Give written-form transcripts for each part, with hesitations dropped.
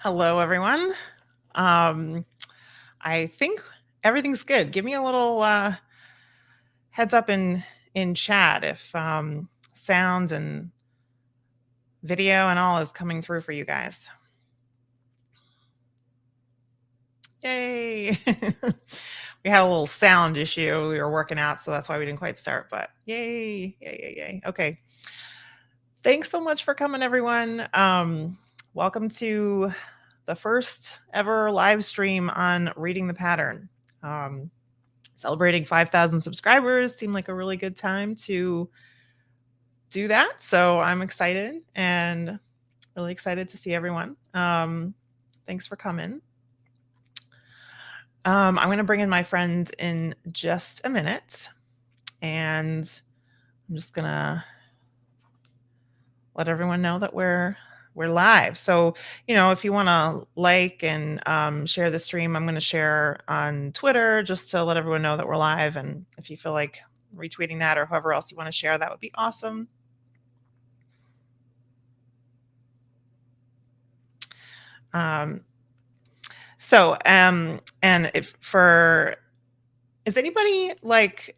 Hello, everyone. Um, I think everything's good. Give me a little heads up in chat if sound and video and all is coming through for you guys. Yay! We had a little sound issue we were working out, so that's why we didn't quite start. But yay! Yay! Okay. Thanks so much for coming, everyone. Welcome to the first ever live stream on Reading the Pattern. Celebrating 5,000 subscribers seemed like a really good time to do that. So I'm excited and really excited to see everyone. Thanks for coming. I'm going to bring in my friend in just a minute, and I'm just going to let everyone know that we're live. So, if you want to like and share the stream, I'm going to share on Twitter just to let everyone know that we're live. And if you feel like retweeting that or whoever else you want to share, that would be awesome. And is anybody like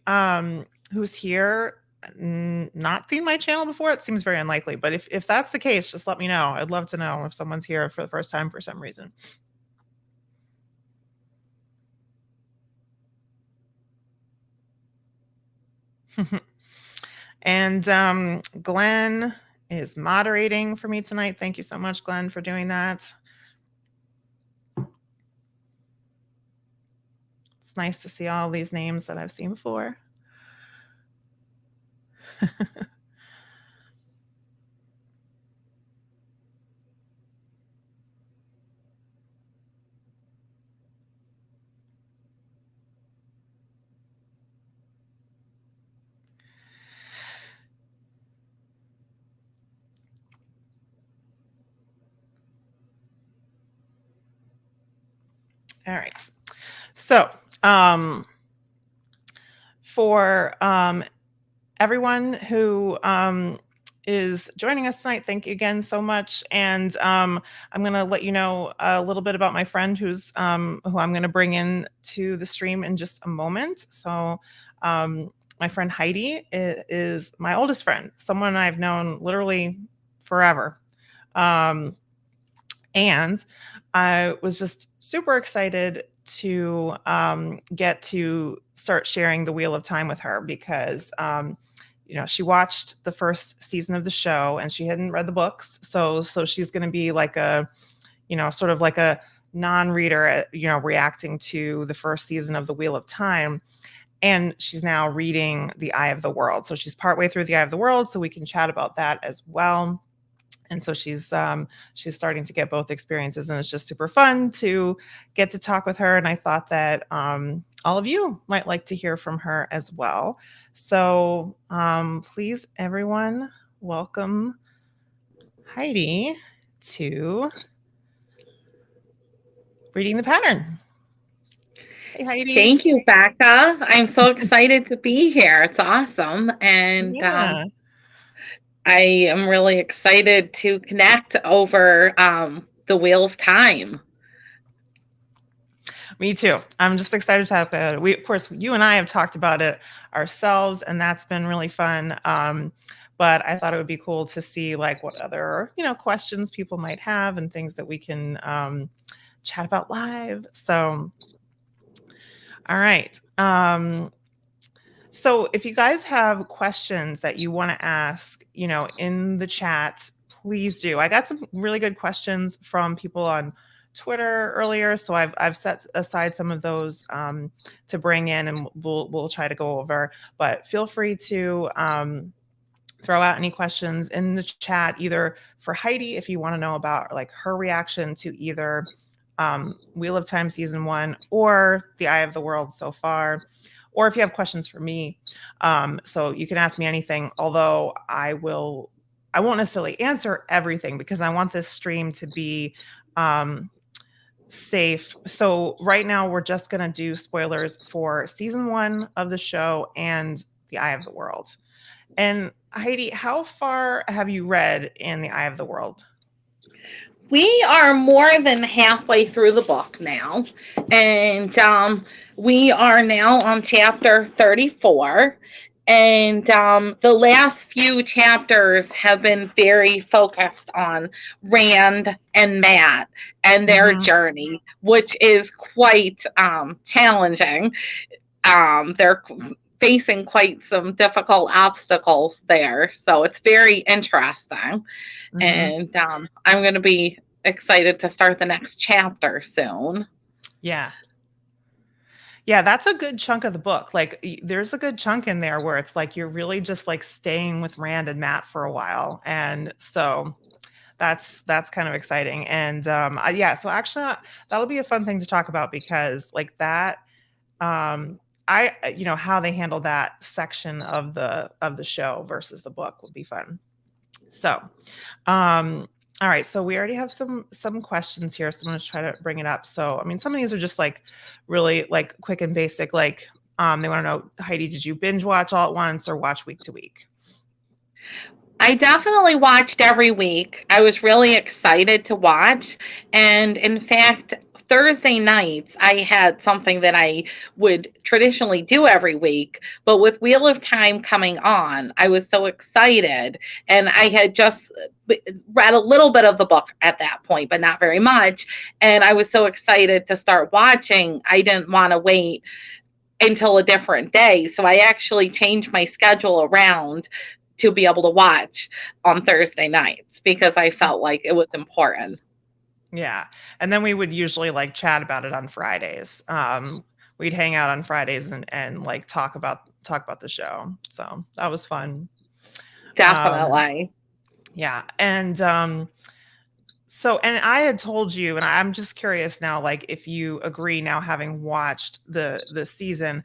who's here not seen my channel before? It seems very unlikely, but if that's the case, just let me know. I'd love to know if someone's here for the first time for some reason. And Glenn is moderating for me tonight. Thank you so much, Glenn, for doing that. It's nice to see all these names that I've seen before. All right. So, for everyone who is joining us tonight, thank you again so much. And I'm going to let you know a little bit about my friend who I'm going to bring in to the stream in just a moment. So, my friend Heidi is my oldest friend, someone I've known literally forever. And I was just super excited to get to start sharing the Wheel of Time with her because, she watched the first season of the show and she hadn't read the books. So she's going to be like sort of like a non-reader, reacting to the first season of the Wheel of Time. And she's now reading The Eye of the World. So she's partway through The Eye of the World, so we can chat about that as well. And so she's starting to get both experiences, and it's just super fun to get to talk with her. And I thought that all of you might like to hear from her as well. So please, everyone, welcome Heidi to Reading the Pattern. Hey, Heidi. Thank you, Becca. I'm so excited to be here. It's awesome. And Yeah. I am really excited to connect over the Wheel of Time. Me too. I'm just excited to talk about it. Of course, you and I have talked about it ourselves, and that's been really fun. But I thought it would be cool to see like what other, questions people might have and things that we can chat about live. So, all right. So if you guys have questions that you want to ask, in the chat, please do. I got some really good questions from people on Twitter earlier, so I've set aside some of those to bring in, and we'll try to go over. But feel free to throw out any questions in the chat, either for Heidi if you want to know about like her reaction to either Wheel of Time season 1 or The Eye of the World so far, or if you have questions for me. So you can ask me anything, although I won't necessarily answer everything because I want this stream to be safe. So right now we're just going to do spoilers for season 1 of the show and The Eye of the World. And Heidi, how far have you read in The Eye of the World? We are more than halfway through the book now, and we are now on chapter 34. And the last few chapters have been very focused on Rand and Matt and their Mm-hmm. journey, which is quite challenging. They're facing quite some difficult obstacles there, so it's very interesting. Mm-hmm. And I'm going to be excited to start the next chapter soon. Yeah. Yeah, that's a good chunk of the book. Like, there's a good chunk in there where it's like you're really just like staying with Rand and Matt for a while, and so that's kind of exciting. And yeah, so actually, that'll be a fun thing to talk about because like that, um, how they handle that section of the show versus the book will be fun. So, um, all right, so we already have some questions here, so I'm gonna try to bring it up. So, I mean, some of these are just like really like quick and basic. Like, they want to know, Heidi, did you binge watch all at once or watch week to week? I definitely watched every week. I was really excited to watch. And in fact, Thursday nights, I had something that I would traditionally do every week. But with Wheel of Time coming on, I was so excited. And I had just read a little bit of the book at that point, but not very much. And I was so excited to start watching. I didn't want to wait until a different day. So I actually changed my schedule around to be able to watch on Thursday nights because I felt like it was important. Yeah. And then we would usually like chat about it on Fridays. We'd hang out on Fridays and like talk about the show. So that was fun. Um, Definitely. yeah. And so and I had told you, and I'm just curious now, like if you agree now having watched the season,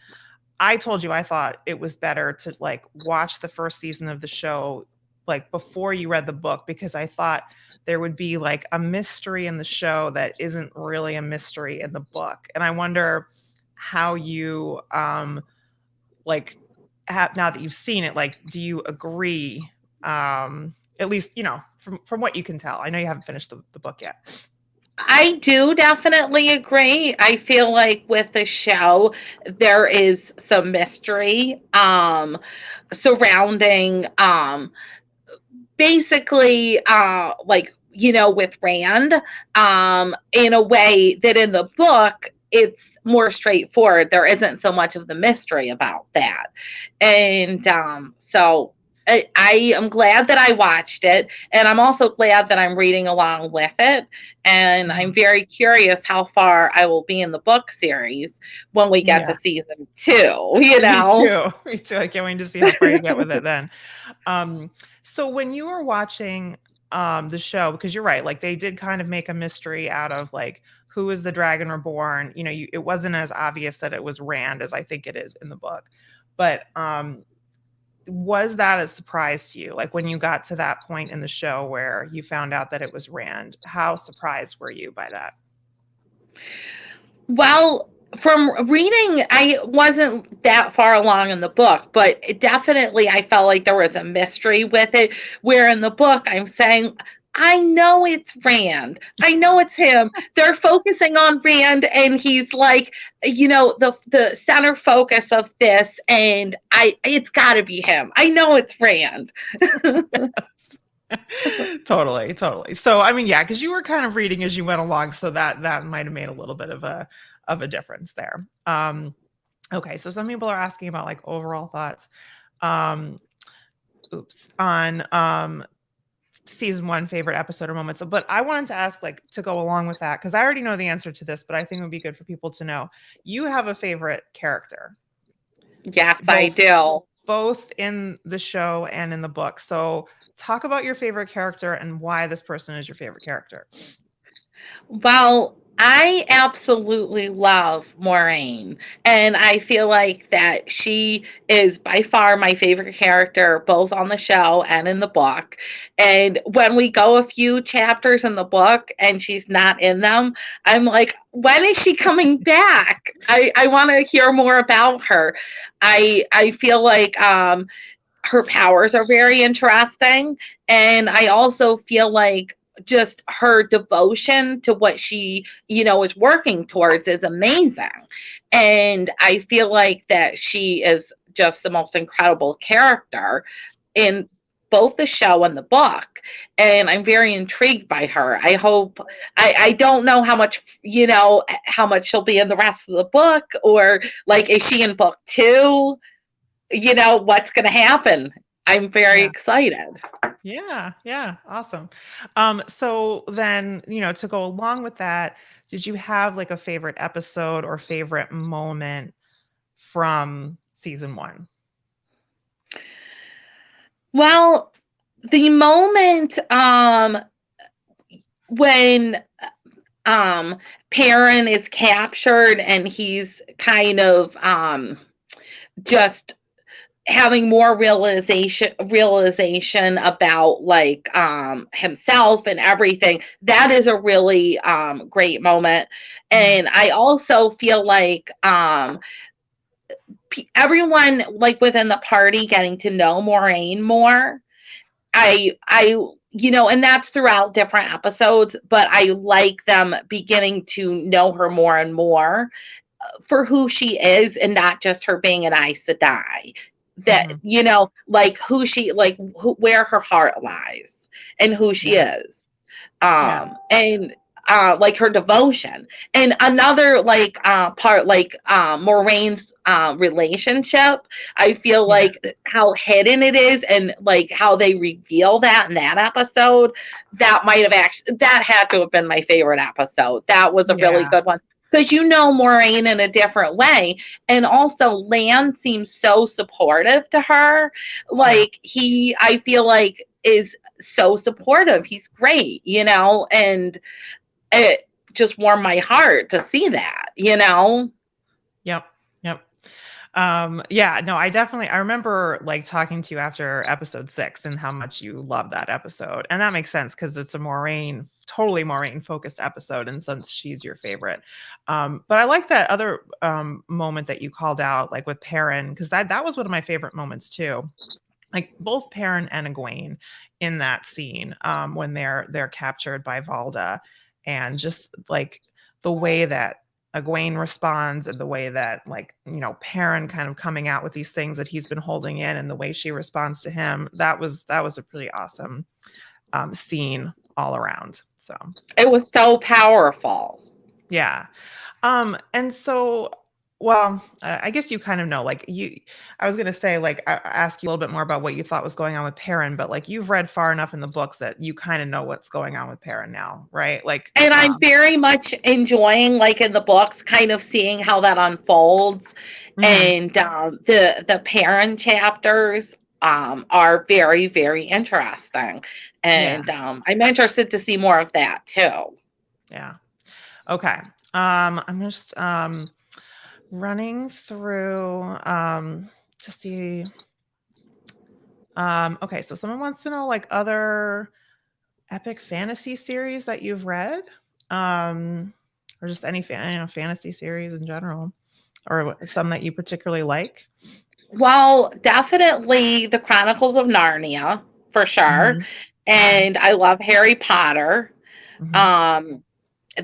I told you I thought it was better to like watch the first season of the show like before you read the book because I thought there would be like a mystery in the show that isn't really a mystery in the book. And I wonder how you like now that you've seen it, like do you agree, at least, from what you can tell. I know you haven't finished the book yet. I do definitely agree. I feel like with the show, there is some mystery surrounding basically like with Rand in a way that in the book it's more straightforward. There isn't so much of the mystery about that. And so I am glad that I watched it, and I'm also glad that I'm reading along with it. And I'm Mhm. very curious how far I will be in the book series when we get to Yeah. season two, you Me know? too. Me too. I can't wait to see how far you get with it then. Um, so when you were watching the show, because you're right, like they did kind of make a mystery out of like who is the dragon reborn. It wasn't as obvious that it was Rand as I think it is in the book. But was that a surprise to you? Like when you got to that point in the show where you found out that it was Rand, how surprised were you by that? Well, from reading, I wasn't that far along in the book, but definitely I felt like there was a mystery with it. Where in the book, I'm saying, I know it's Rand. I know it's him. They're focusing on Rand, and he's like, the center focus of this, and it's got to be him. I know it's Rand. Totally, totally. So, I mean, yeah, because you were kind of reading as you went along, so that might have made a little bit of a difference there. Okay, so some people are asking about like overall thoughts. Um, on season one favorite episode or moments. But I wanted to ask, like, to go along with that because I already know the answer to this, but I think it would be good for people to know. You have a favorite character, Yes, I both do. both in the show and in the book. So talk about your favorite character and why this person is your favorite character. Well, I absolutely love Maureen, and I feel like that she is by far my favorite character, both on the show and in the book. And when we go a few chapters in the book and she's not in them, I'm like, when is she coming back? I want to hear more about her. I feel like her powers are very interesting, and I also feel like just her devotion to what she, is working towards is amazing. And I feel like that she is just the most incredible character in both the show and the book. And I'm very intrigued by her. I hope, I don't know how much she'll be in the rest of the book, or like, is she in book two? What's going to happen? I'm very Yeah. excited. Yeah, yeah, awesome. So then, to go along with that, did you have like a favorite episode or favorite moment from season one? Well, the moment when Perrin is captured and he's kind of just having more realization about like himself and everything, that is a really great moment. Mhm. And I also feel like everyone like within the party getting to know Moraine more. I and that's throughout different episodes, but I like them beginning to know her more and more for who she is, and not just her being an Aes Sedai. That Mhm. like who she like where her heart lies and who she Yeah. is. Yeah. And like her devotion. And another like part, like Moraine's relationship, I feel Yeah. like how hidden it is, and like how they reveal that in that episode, that might have actually, that had to have been my favorite episode. That was a really Yeah. good one, because Moraine in a different way. And also Lan seems so supportive to her. Yeah. Like I feel like is so supportive. He's great, and it just warmed my heart to see that. Yep. Yep. Yeah, no, I remember like talking to you after episode 6 and how much you love that episode. And that makes sense because it's a totally Moraine focused episode. And since she's your favorite. But I like that other moment that you called out, like with Perrin, because that was one of my favorite moments too. Like both Perrin and Egwene in that scene, when they're captured by Valda, and just like the way that Egwene responds, and the way that, like, Perrin kind of coming out with these things that he's been holding in, and the way she responds to him, that was a pretty awesome scene all around. So It was so powerful. yeah. And so, well, I guess you kind of know, like I was going to say, like, ask you a little bit more about what you thought was going on with Perrin, but like you've read far enough in the books that you kind of know what's going on with Perrin now, right? Like, And I'm very much enjoying, like in the books, kind of seeing how that unfolds. mhm, And the parent chapters are very, very interesting. yeah, And I'm interested to see more of that too. yeah. Okay. I'm just running through to see. Okay, so someone wants to know like other epic fantasy series that you've read, um, or just any fantasy series in general, or some that you particularly like. Well, definitely the Chronicles of Narnia, for sure. Mhm. Yeah. And I love Harry Potter. Mhm. Um,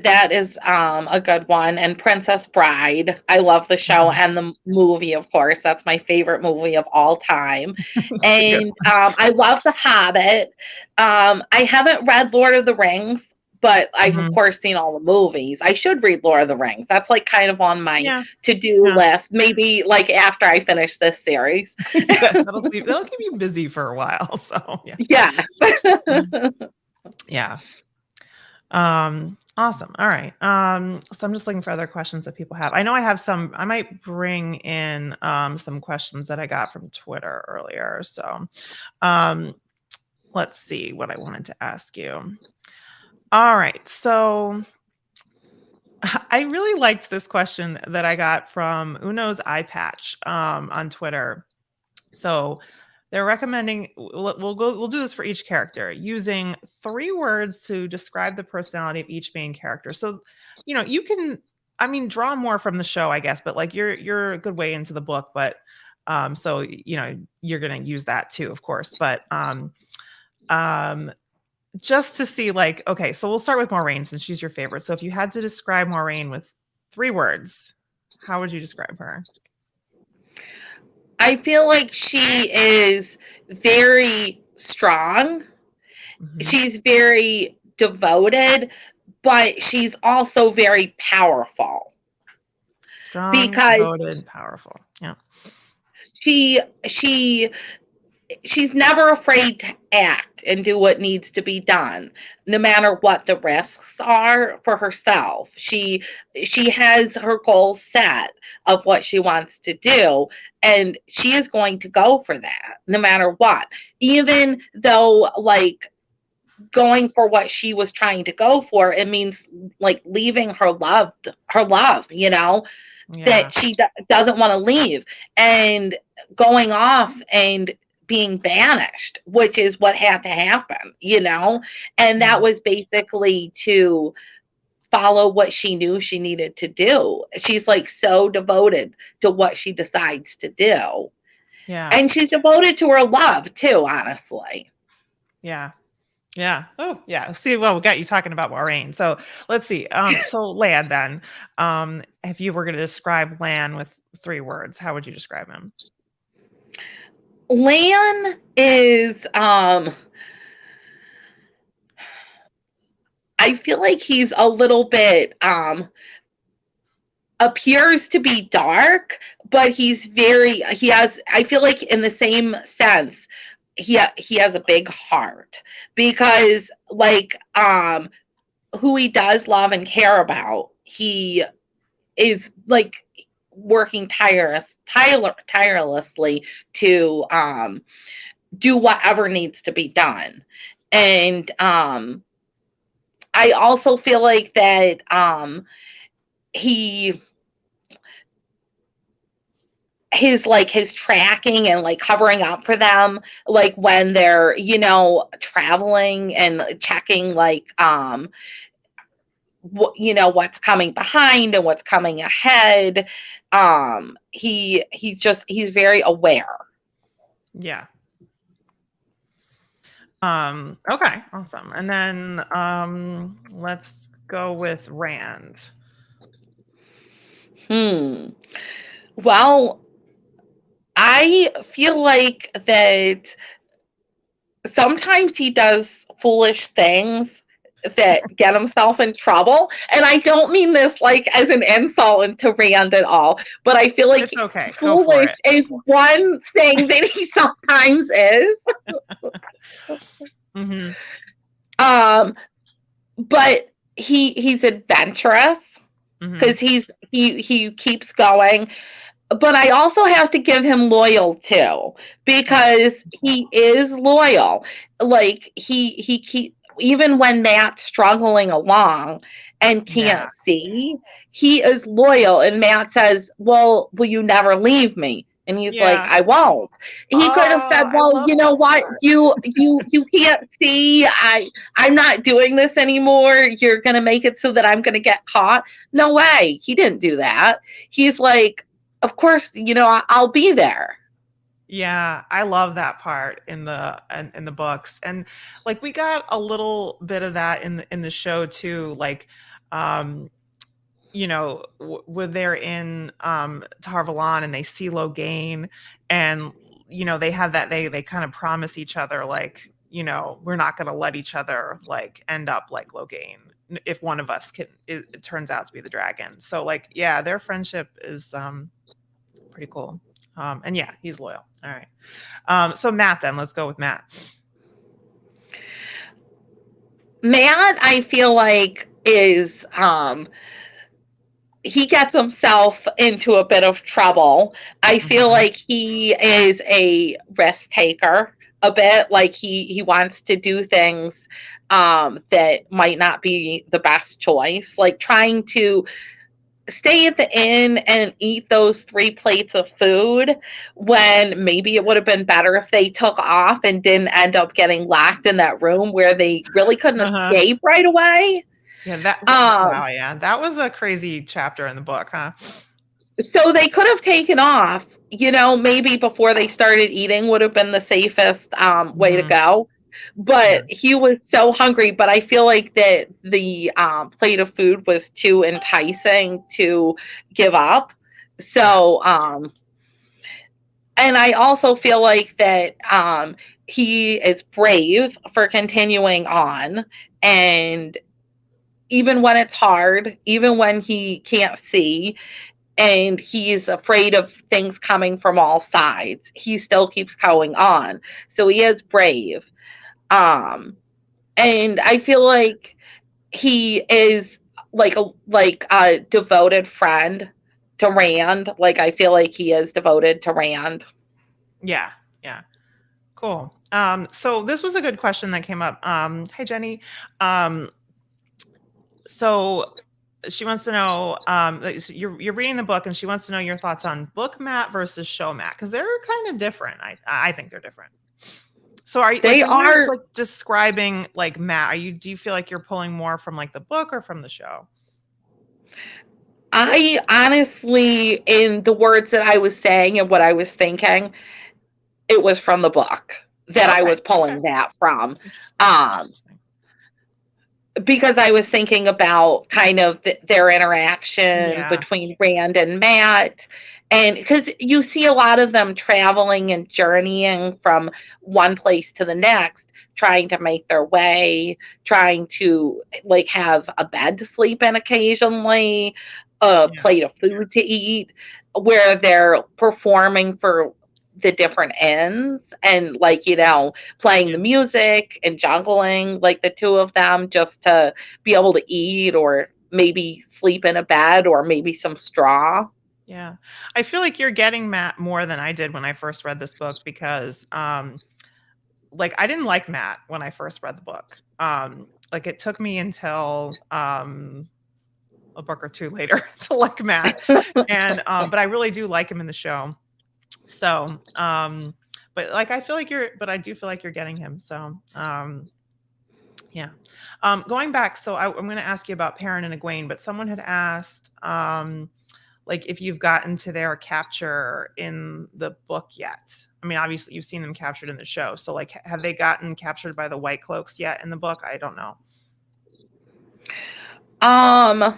that is a good one. And Princess Bride. I love the show Mhm. and the movie, of course. That's my favorite movie of all time. That's a good And one. I love The Hobbit. I haven't read Lord of the Rings, but I've, of Mhm. course, seen all the movies. I should read Lord of the Rings. That's like kind of on my Yeah. to do Yeah. list, maybe like after I finish this series. That'll keep you busy for a while. So yeah. Yes. Mm. Yeah. Awesome. All right. So I'm just looking for other questions that people have. I know I have some. I might bring in some questions that I got from Twitter earlier. So um let's see what I wanted to ask you. All right. So I really liked this question that I got from Uno's Eye Patch on Twitter. So they're recommending we'll do this for each character, using 3 words to describe the personality of each main character. So, you can, I mean, draw more from the show, I guess, but like you're a good way into the book, but so you're gonna use that too, of course. But um just to see, like, okay, so we'll start with Moraine since she's your favorite. So if you had to describe Moraine with 3 words, how would you describe her? I feel like she is very strong. Hmm. She's very devoted, but she's also very powerful Strong, because devoted, powerful. Yeah. she she she's never afraid to act and do what needs to be done, no matter what the risks are for herself. She has her goals set of what she wants to do, and she is going to go for that no matter what. Even though, like, going for what she was trying to go for, it means like leaving her love, Yeah. that she doesn't want to leave, and going off and being banished, which is what had to happen. And that Yeah. was basically to follow what she knew she needed to do. She's like so devoted to what she decides to do. Yeah. And she's devoted to her love too, honestly. Yeah. Yeah. Oh, yeah. See, well, we got you talking about Moraine. So let's see. So Lan then. If you were going to describe Lan with 3 words, how would you describe him? Lan is I feel like he's a little bit appears to be dark, but he has, I feel like in the same sense, he has a big heart because, like, who he does love and care about, he is like working tirelessly to do whatever needs to be done. And I also feel like that he his tracking and like covering up for them, like when they're traveling and checking, like what's coming behind and what's coming ahead. He's very aware. Yeah. Okay, awesome. And then let's go with Rand. Well, I feel like that sometimes he does foolish things that get himself in trouble. And I don't mean this like as an insult into Rand at all, but I feel like It's okay. Go for foolish it. is one thing that he sometimes is. Hmm. Um, but he's adventurous Hmm. because he keeps going. But I also have to give him loyal too, Okay. because he is loyal. Like he keep even when Matt's struggling along and Yeah. can't see, he is loyal. And Matt says, "Well, will you never leave me?" And he's like, Yeah. "I won't." He could have Oh, said, I "Well, love you know that what? part. You can't see. I'm not doing this anymore. You're gonna make it so that I'm gonna get caught." No way. He didn't do that. He's like, of course, I'll be there. Yeah, I love that part in the books. And like we got a little bit of that in the show too, like um when they're in Tar Valon and they see Logain, and they have that, they kind of promise each other, like, we're not going to let each other like end up like Logain if one of us it turns out to be the dragon. So like, yeah, their friendship is pretty cool. And yeah, he's loyal. All right. So Matt, then let's go with Matt. Matt, I feel like is he gets himself into a bit of trouble. I feel Hmm. like he is a risk taker a bit. Like he wants to do things that might not be the best choice. Like trying to stay at the inn and eat those 3 plates of food when maybe it would have been better if they took off and didn't end up getting locked in that room where they really couldn't Uh-huh. escape right away. Yeah, that Um, wow, yeah. That was a crazy chapter in the book, huh? so they could have taken off, maybe before they started eating would have been the safest way to Hmm. go. but Yeah. he was so hungry. But I feel like that the plate of food was too enticing to give up. Yeah. So, and I also feel like that he is brave for continuing on. And even when it's hard, even when he can't see, and he's afraid of things coming from all sides, he still keeps going on. So he is brave. Um, and I feel like he is like a devoted friend to Rand. Like I feel like he is devoted to Rand. Yeah. Yeah. Cool. So this was a good question that came up. Hi Jenny. Um, so she wants to know, like, so you're reading the book and she wants to know your thoughts on book Matt versus show Matt, because they're kind of different. I think they're different. So are you like They when you're are. like describing like Matt, do you feel like you're pulling more from like the book or from the show? I honestly, in the words that I was saying and what I was thinking, it was from the book that I Okay. was Okay. pulling that from. Interesting. Um, Interesting. because I was thinking about kind of their interaction Yeah. between Rand and Matt. And because you see a lot of them traveling and journeying from one place to the next, trying to make their way, trying to like have a bed to sleep in occasionally, a Yeah. plate of food to eat, where they're performing for the different ends and like, playing Yeah. the music and juggling like the two of them just to be able to eat or maybe sleep in a bed or maybe some straw. Yeah. I feel like you're getting Matt more than I did when I first read this book because like I didn't like Matt when I first read the book. Like it took me until a book or two later to like Matt. And but I really do like him in the show. So but like I feel like I do feel like you're getting him. So yeah. Going back, so I'm going to ask you about Perrin and Egwene, but someone had asked like if you've gotten to their capture in the book yet. I mean, obviously you've seen them captured in the show. So like have they gotten captured by the White Cloaks yet in the book? I don't know. Um,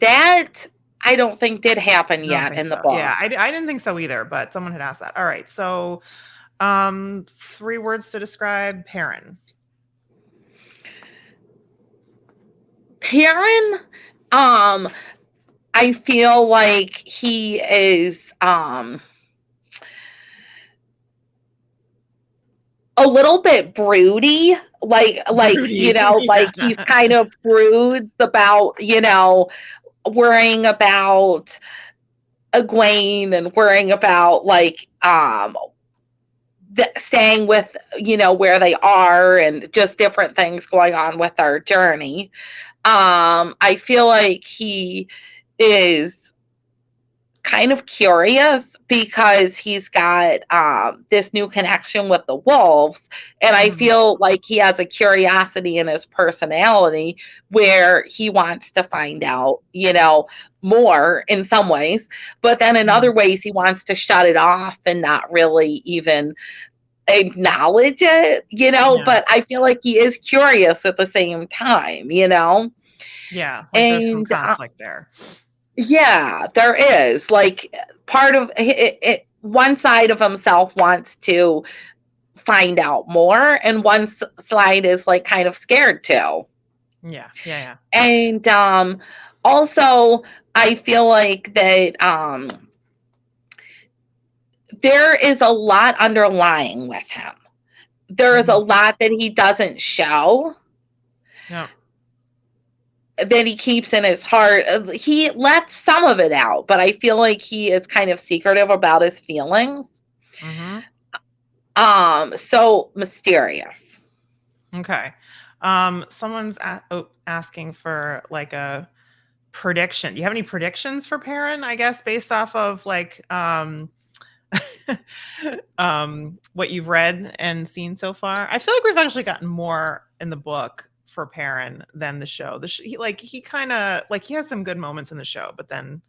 that I don't think did happen I don't yet think in the so. Yeah, book. I didn't think so either, but someone had asked that. All right. So, 3 words to describe Perrin. Perrin, um, I feel like he is a little bit broody, Broody. like Yeah. he's kind of broods about, worrying about Egwene and worrying about staying with where they are and just different things going on with our journey. I feel like he is kind of curious because he's got this new connection with the wolves. And I Mhm. feel like he has a curiosity in his personality where he wants to find out, more in some ways. But then in other Mhm. ways, he wants to shut it off and not really even acknowledge it, Yeah. But I feel like he is curious at the same time. Yeah, like there's some And conflict there. yeah, there is. Like part of one side of himself wants to find out more, and one side is like kind of scared too. Yeah. Yeah, yeah. And also, I feel like that there is a lot underlying with him. There is a Mhm. lot that he doesn't show, Yeah. that he keeps in his heart. He lets some of it out, but I feel like he is kind of secretive about his feelings. Mhm. So mysterious. Okay. Someone's asking for like a prediction. Do you have any predictions for Perrin, I guess, based off of like what you've read and seen so far? I feel like we've actually gotten more in the book for Perrin than the show. He kind of like he has some good moments in the show, but then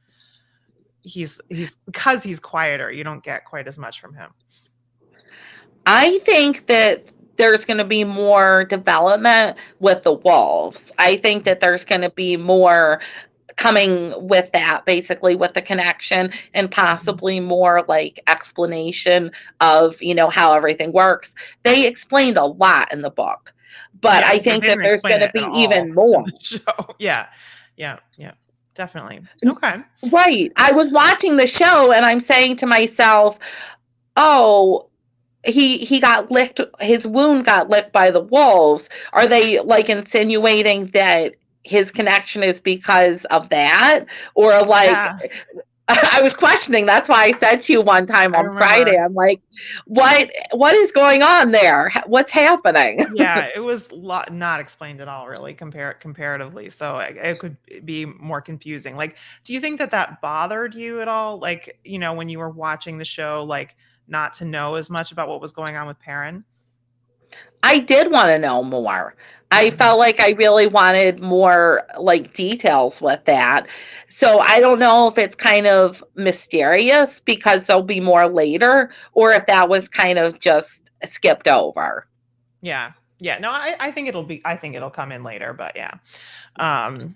he's because he's quieter, you don't get quite as much from him. I think that there's going to be more development with the wolves. I think that there's going to be more coming with that, basically with the connection, and Mhm. possibly more like explanation of, how everything works. They explained a lot in the book, but Yeah, I they think that didn't there's explain going to it be at all even in more. the show. Yeah. Yeah, yeah, definitely. Okay. Right. I was watching the show and I'm saying to myself, oh, he got licked, his wound got licked by the wolves. Are they like insinuating that his connection is because of that? Or like, Yeah, I was questioning. That's why I said to you one time I on Friday, remember. I'm like, what is going on there? What's happening? Yeah, it was not explained at all really comparatively, so it could be more confusing. Like, do you think that that bothered you at all? Like, when you were watching the show, like, not to know as much about what was going on with Perrin? I did want to know more. I Mhm. felt like I really wanted more like details with that. So I don't know if it's kind of mysterious because there'll be more later, or if that was kind of just skipped over. Yeah. Yeah, no, I think it'll come in later, but yeah. Um,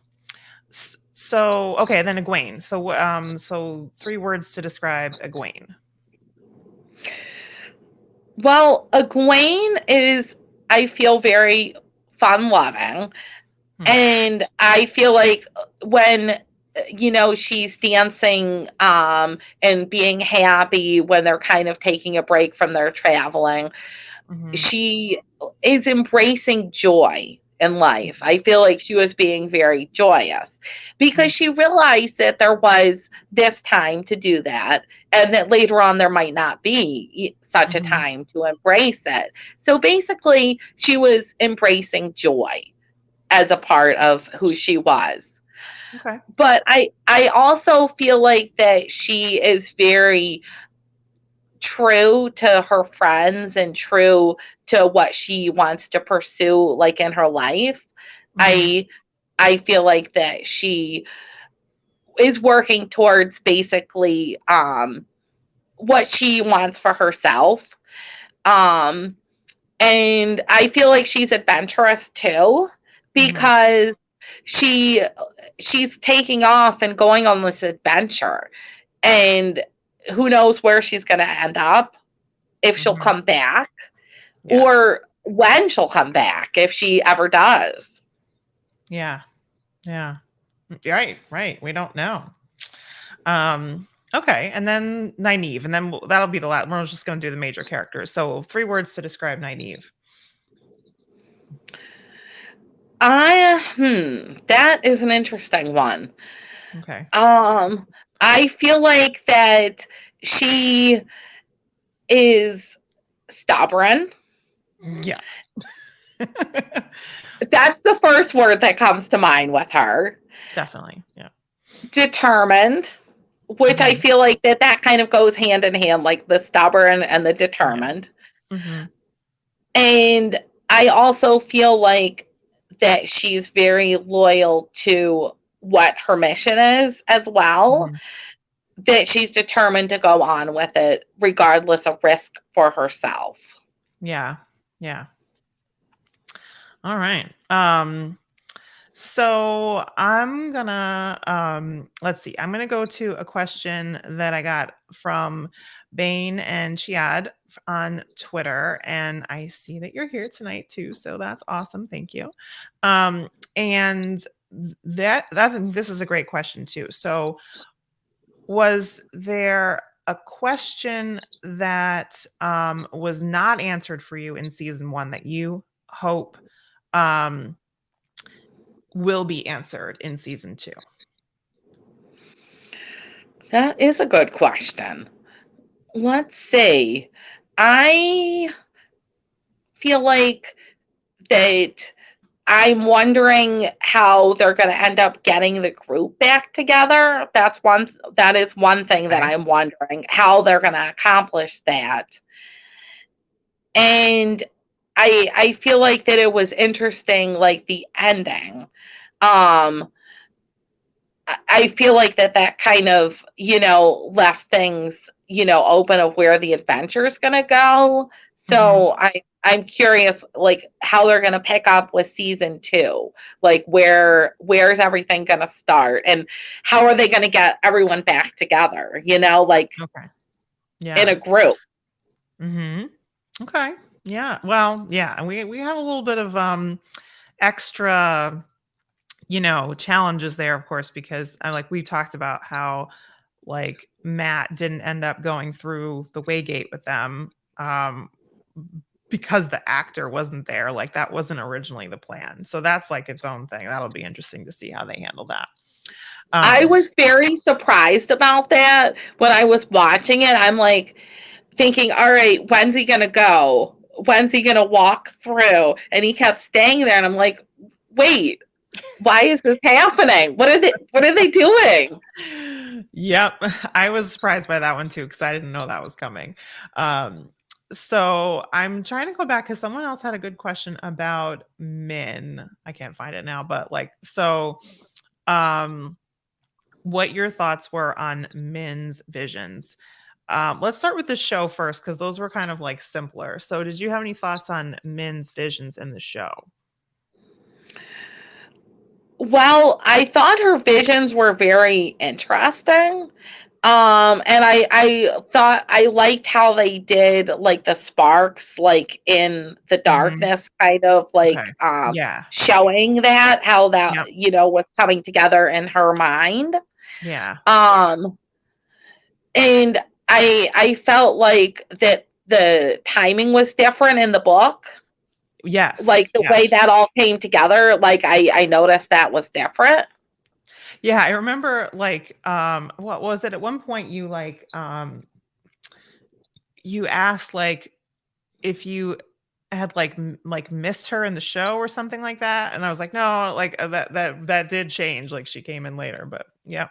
so okay, then Egwene. So 3 words to describe Egwene. Well, Egwene is, I feel, very fun loving. Hmm. And I feel like when she's dancing and being happy when they're kind of taking a break from their traveling, Mhm. she is embracing joy in life. Mhm. I feel like she was being very joyous because Mhm. she realized that there was this time to do that, and that later on there might not be such a Mhm. time to embrace it. So basically, she was embracing joy as a part of who she was. Okay. But I also feel like that she is very true to her friends and true to what she wants to pursue like in her life. Mhm. I feel like that she is working towards basically what she wants for herself. Um and I feel like she's adventurous too Mhm. because she she's taking off and going on this adventure, and who knows where she's going to end up, if she'll Mhm. come back, Yeah. or when she'll come back, if she ever does. Yeah. Yeah. Right, right. We don't know. Okay, and then Nynaeve, and then that'll be the last. We're just going to do the major characters. So 3 words to describe Nynaeve. That is an interesting one. Okay. um I feel like that she is stubborn. Yeah. That's the first word that comes to mind with her. Definitely. Yeah. Determined, which I Hmm. feel like that kind of goes hand in hand, like the stubborn and the Yeah. determined. Hmm. And I also feel like that she's very loyal to what her mission is as well, Hmm. that she's determined to go on with it regardless of risk for herself. Yeah. Yeah. All right. So I'm gonna let's see. I'm gonna go to a question that I got from Bane and Chiad on Twitter, and I see that you're here tonight too. So that's awesome. Thank you. And that this is a great question too. So was there a question that was not answered for you in season 1 that you hope um will be answered in season 2? That is a good question. Let's see. I feel like that I'm wondering how they're going to end up getting the group back together. That is one thing that Okay. I'm wondering how they're going to accomplish that. And I feel like that it was interesting, like the ending. Um I feel like that kind of, left things, open of where the adventure is going to go. Mhm. So I'm curious, like how they're going to pick up with season 2. Like where's everything going to start, and how are they going to get everyone back together? Like Okay. in Yeah. a group. Mhm. Okay. Yeah. Well, yeah, and we have a little bit of extra, challenges there, of course, because like we talked about how like Matt didn't end up going through the Waygate with them because the actor wasn't there. Like that wasn't originally the plan. So that's like its own thing. That'll be interesting to see how they handle that. I Um, was very surprised about that when I was watching it. I'm like thinking, all right, when's he going to go? When's he going to walk through? And he kept staying there. And I'm like, wait, why is this happening? What are they doing? Yep. I was surprised by that one too because I didn't know that was coming. So I'm trying to go back because someone else had a good question about Min. I can't find it now, but like, so um, what your thoughts were on Min's visions. Let's start with the show first because those were kind of like simpler. So, did you have any thoughts on Min's visions in the show? Well, I thought her visions were very interesting. And I thought I liked how they did like the sparks, like in the Hmm. darkness, kind of Okay. like Yeah. showing that how that Yep. was coming together in her mind. Yeah. Um, and I felt like that the timing was different in the book, Yes. like the Yeah. way that all came together. Like I noticed that was different. Yeah. I remember like, what was it? At one point, you asked like if you had like missed her in the show or something like that, and I was like, no, like that did change. Like she came in later, but yeah.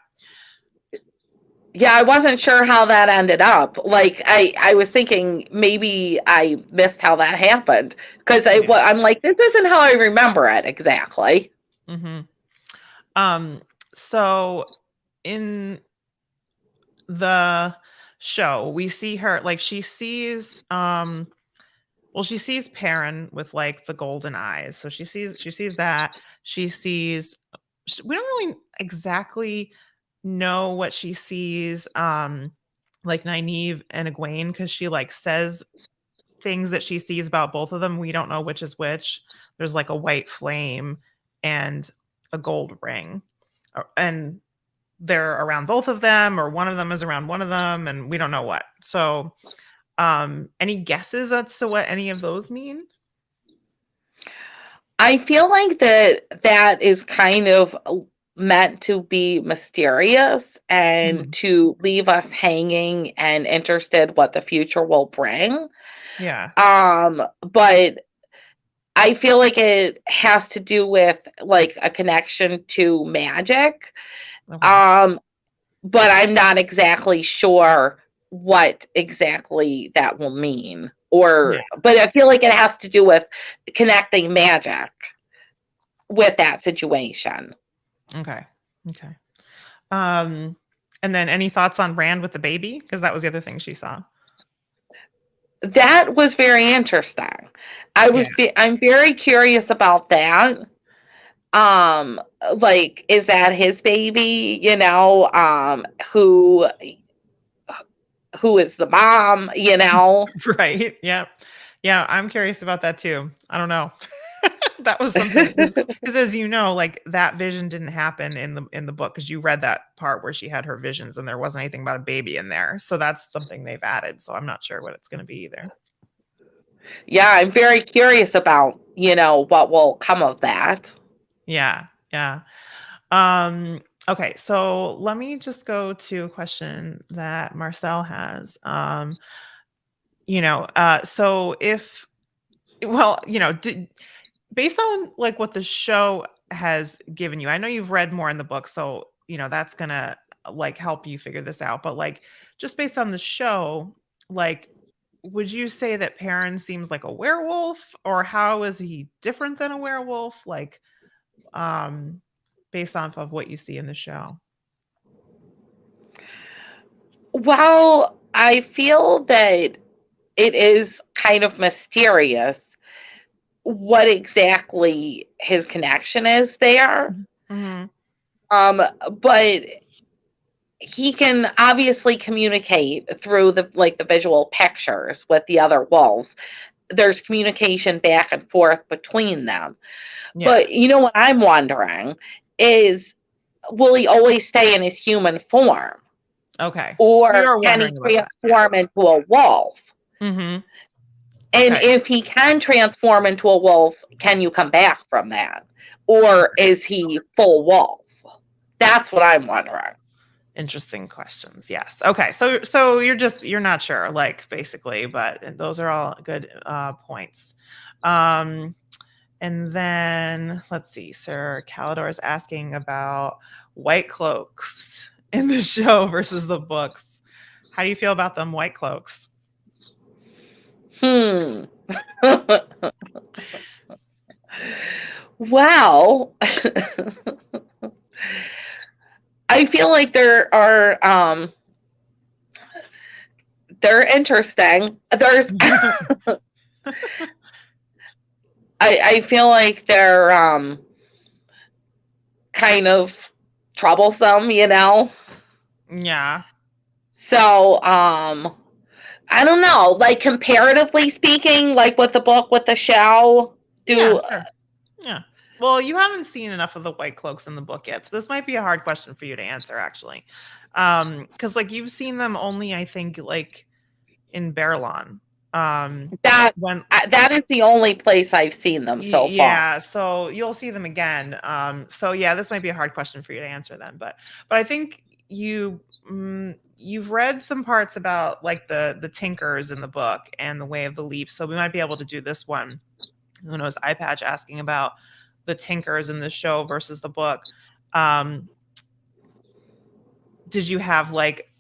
Yeah, I wasn't sure how that ended up. Like I was thinking maybe I missed how that happened because Yeah. I'm like this isn't how I remember it exactly. Hmm. Um, so in the show, we see her like she sees Perrin with like the golden eyes. So she sees that. She sees we don't really exactly know what she sees like Nynaeve and Egwene because she like says things that she sees about both of them. We don't know which is which. There's like a white flame and a gold ring. And they're around both of them, or one of them is around one of them, and we don't know what. So, any guesses as to what any of those mean? I feel like that is kind of meant to be mysterious and Mhm. to leave us hanging and interested what the future will bring. Yeah. But I feel like it has to do with like a connection to magic. Okay. Um, but I'm not exactly sure what exactly that will mean. Yeah. But I feel like it has to do with connecting magic with that situation. Okay. Okay. Um, and then any thoughts on Rand with the baby? Because that was the other thing she saw. That was very interesting. Yeah. I'm very curious about that. Um, like, is that his baby? Who is the mom? Right. Yeah. Yeah. I'm curious about that too. I don't know. That was something because as you know, like that vision didn't happen in the book because you read that part where she had her visions and there wasn't anything about a baby in there. So that's something they've added. So I'm not sure what it's going to be either. Yeah, I'm very curious about, what will come of that. Yeah. Yeah. Um, okay, so let me just go to a question that Marcel has. So if well, based on like what the show has given you, I know you've read more in the book, so that's gonna like help you figure this out. But like just based on the show, like would you say that Perrin seems like a werewolf, or how is he different than a werewolf? Like, um, based off of what you see in the show. Well, I feel that it is kind of mysterious what exactly his connection is there. Mm-hmm. But he can obviously communicate through the visual pictures with the other wolves. There's communication back and forth between them. Yeah. But you know what I'm wondering is, will he always stay in his human form? Okay. So Or you're can he wondering about that. Yeah. transform into a wolf? Mm-hmm. And Okay. if he can transform into a wolf, can you come back from that? Or is he full wolf? That's what I'm wondering. Interesting questions. Yes. Okay. So you're not sure, like, basically, but those are all good points. Um, and then let's see. Sir Calidor is asking about white cloaks in the show versus the books. How do you feel about them white cloaks? Hmm. Well, I feel like they're interesting. There's I feel like they're kind of troublesome, you know. Yeah. So I don't know, like comparatively speaking, like with the book with the show, Yeah. do Sure. Yeah. Well, you haven't seen enough of the white cloaks in the book yet, so this might be a hard question for you to answer, actually. Because like you've seen them only, I think, like in Berlon. that When that is the only place I've seen them so far. yeah, so you'll see them again. So yeah, this might be a hard question for you to answer then, but I think you've read some parts about like the Tinkers in the book and the Way of the Leaf, so we might be able to do this one. Who knows? Eye Patch asking about the Tinkers in the show versus the book. Um, did you have like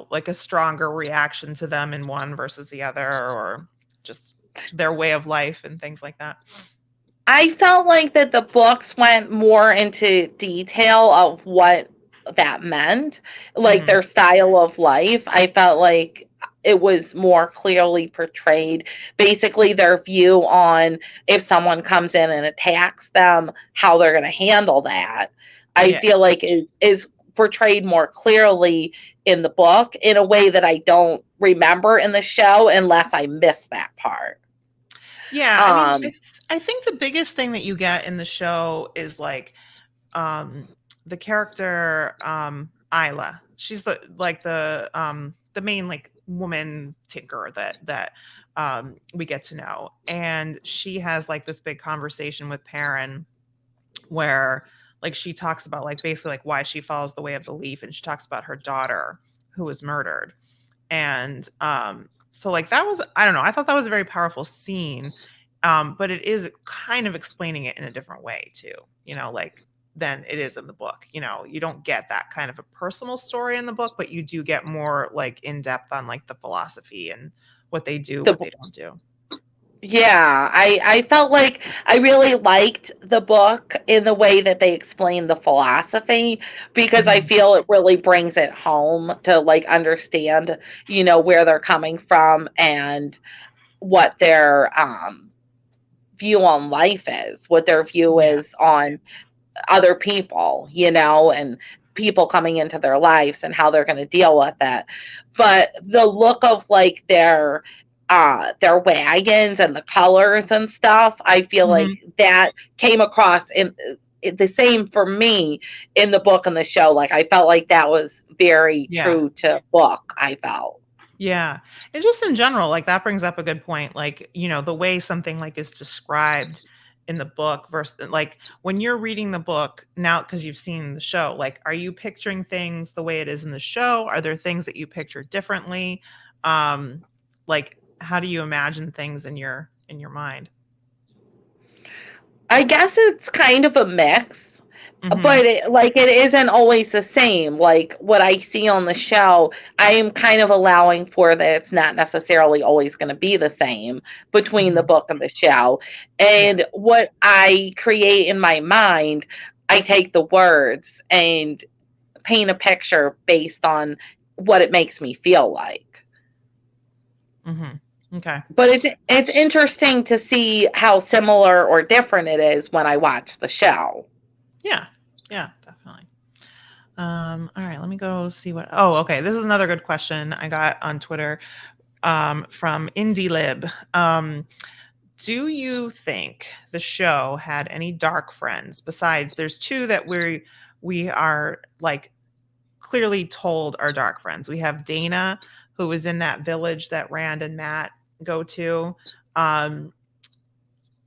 like a stronger reaction to them in one versus the other, or just their way of life and things like that? I felt like that the books went more into detail of what that meant, like Hmm. their style of life. I felt like it was more clearly portrayed, basically their view on if someone comes in and attacks them, how they're going to handle that. I Yeah. feel like is portrayed more clearly in the book in a way that I don't remember in the show unless I miss that part. Yeah, I mean, Um, I think the biggest thing that you get in the show is like um the character Isla. She's the main like woman tinker that we get to know. And she has like this big conversation with Perrin where like she talks about like basically like why she follows the way of the leaf, and she talks about her daughter who was murdered. And so like that was, I don't know, I thought that was a very powerful scene. But it is kind of explaining it in a different way too, like than it is in the book. You don't get that kind of a personal story in the book, but you do get more like in depth on like the philosophy and what they do, the what they don't do. Yeah, I felt like I really liked the book in the way that they explained the philosophy, because I Hmm. feel it really brings it home to like understand, where they're coming from and what their view on life is, what their view Yeah. is on other people, and people coming into their lives and how they're going to deal with it. But the look of like their wagons and the colors and stuff, I feel like Hmm. that came across in the same for me in the book and the show. Like I felt like that was very Yeah. true to book, I felt. Yeah. And just in general, like that brings up a good point. Like, the way something like is described in the book versus like when you're reading the book now, because you've seen the show, like, are you picturing things the way it is in the show? Are there things that you picture differently? Like, how do you imagine things in your mind? I guess it's kind of a mix. Hmm. But it isn't always the same. Like what I see on the show, I am kind of allowing for that it's not necessarily always going to be the same between the Hmm. book and the show. Yeah. And what I create in my mind, I take the words and paint a picture based on what it makes me feel like. Hmm. Okay. But it's interesting to see how similar or different it is when I watch the show. Yeah. Yeah, definitely. All right, let me go see what. Oh, okay. This is another good question I got on Twitter from IndieLib. Do you think the show had any dark friends besides there's two that we are like clearly told are dark friends. We have Dana, who was in that village that Rand and Matt go to. Um,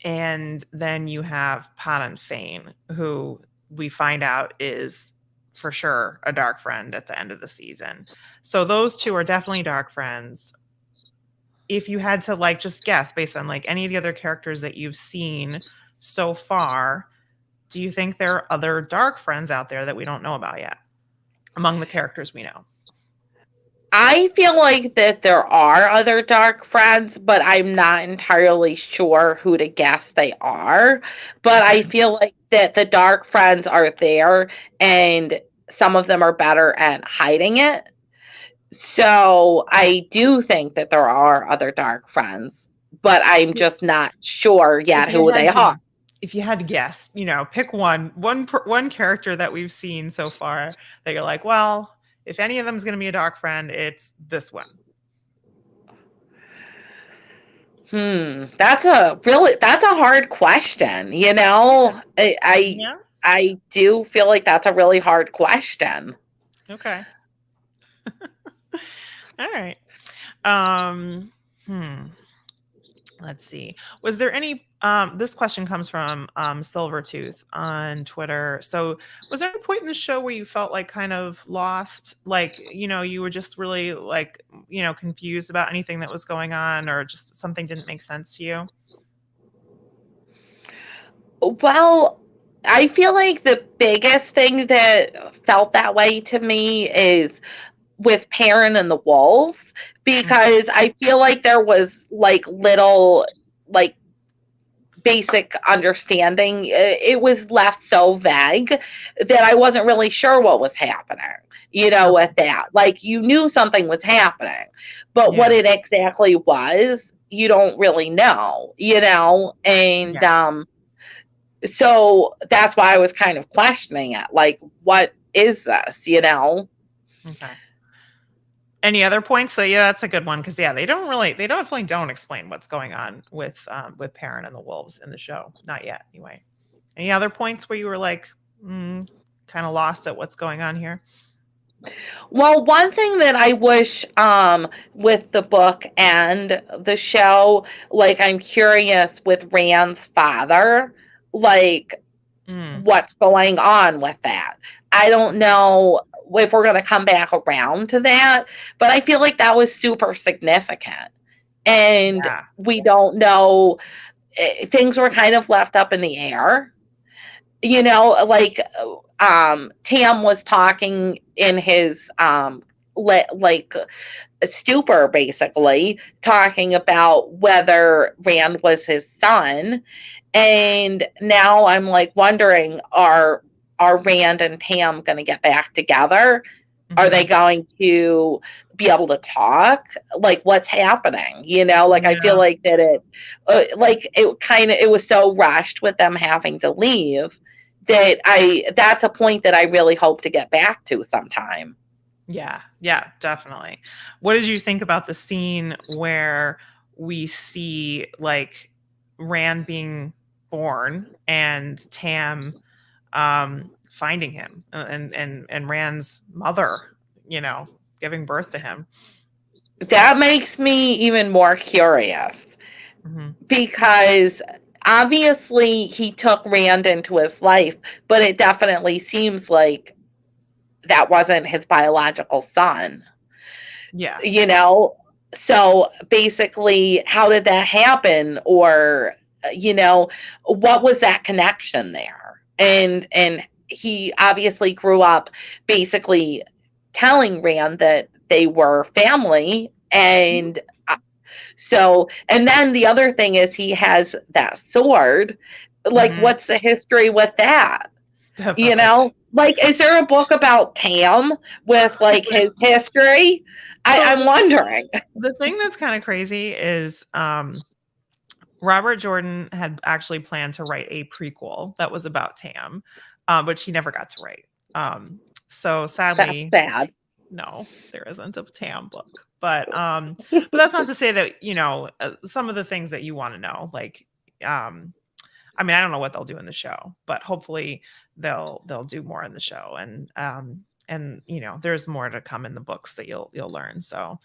and then you have Pan Fane, who we find out is for sure a dark friend at the end of the season. So those two are definitely dark friends. If you had to like just guess based on like any of the other characters that you've seen so far, do you think there are other dark friends out there that we don't know about yet among the characters we know? I feel like that there are other dark friends, but I'm not entirely sure who to guess they are. But Okay. I feel like that the dark friends are there and some of them are better at hiding it. So I do think that there are other dark friends, but I'm just not sure If yet you who they had to are. if you had to guess, pick one character that we've seen so far that you're like, well, if any of them is going to be a dark friend, it's this one. That's a hard question, you know? Yeah. I do feel like that's a really hard question. Okay. All right. Um, hmm. Let's see. Was there any this question comes from Silvertooth on Twitter. So was there any point in the show where you felt like kind of lost? Like, you were just really like, confused about anything that was going on or just something didn't make sense to you? Well, I feel like the biggest thing that felt that way to me is with Perrin and the wolves Okay. because I feel like there was like little like basic understanding. It was left so vague that I wasn't really sure what was happening, with Okay. that. Like, you knew something was happening, but what Yeah. it exactly was, you don't really know. And Yeah. so that's why I was kind of questioning it. Like, what is this? Okay. Any other points? So yeah, that's a good one because yeah, they definitely don't explain what's going on with Perrin and the wolves in the show. Not yet, anyway. Any other points where you were like, kind of lost at what's going on here? Well, one thing that I wish with the book and the show, like I'm curious with Rand's father, like Mm, what's going on with that. I don't know if we're going to come back around to that, but I feel like that was super significant. And yeah. we don't know, things were kind of left up in the air. Like Tam was talking in his like stupor, basically talking about whether Rand was his son, and now I'm like wondering, are Rand and Tam going to get back together? Are they Hmm. going to be able to talk? Like, what's happening? Like, I feel Yeah. like that it was so rushed with them having to leave that's a point that I really hope to get back to sometime. Yeah. Yeah, definitely. What did you think about the scene where we see like Rand being born and Tam finding him and Rand's mother, you know, giving birth to him? That makes me even more curious Hmm. because obviously he took Rand into his life, but it definitely seems like that wasn't his biological son, Yeah. you know? So basically, how did that happen? Or, what was that connection there? And he obviously grew up basically telling Rand that they were family. And and then the other thing is he has that sword. Like, Hmm. what's the history with that? You Definitely. know, like, is there a book about Tam with like his history? I'm So wondering. the thing that's kind of crazy is Robert Jordan had actually planned to write a prequel that was about Tam, which he never got to write. So That's sadly, sad. no, there isn't a Tam book. But that's not to say that, some of the things that you want to know, like I mean, I don't know what they'll do in the show, but hopefully they'll do more in the show, and there's more to come in the books that you'll learn. So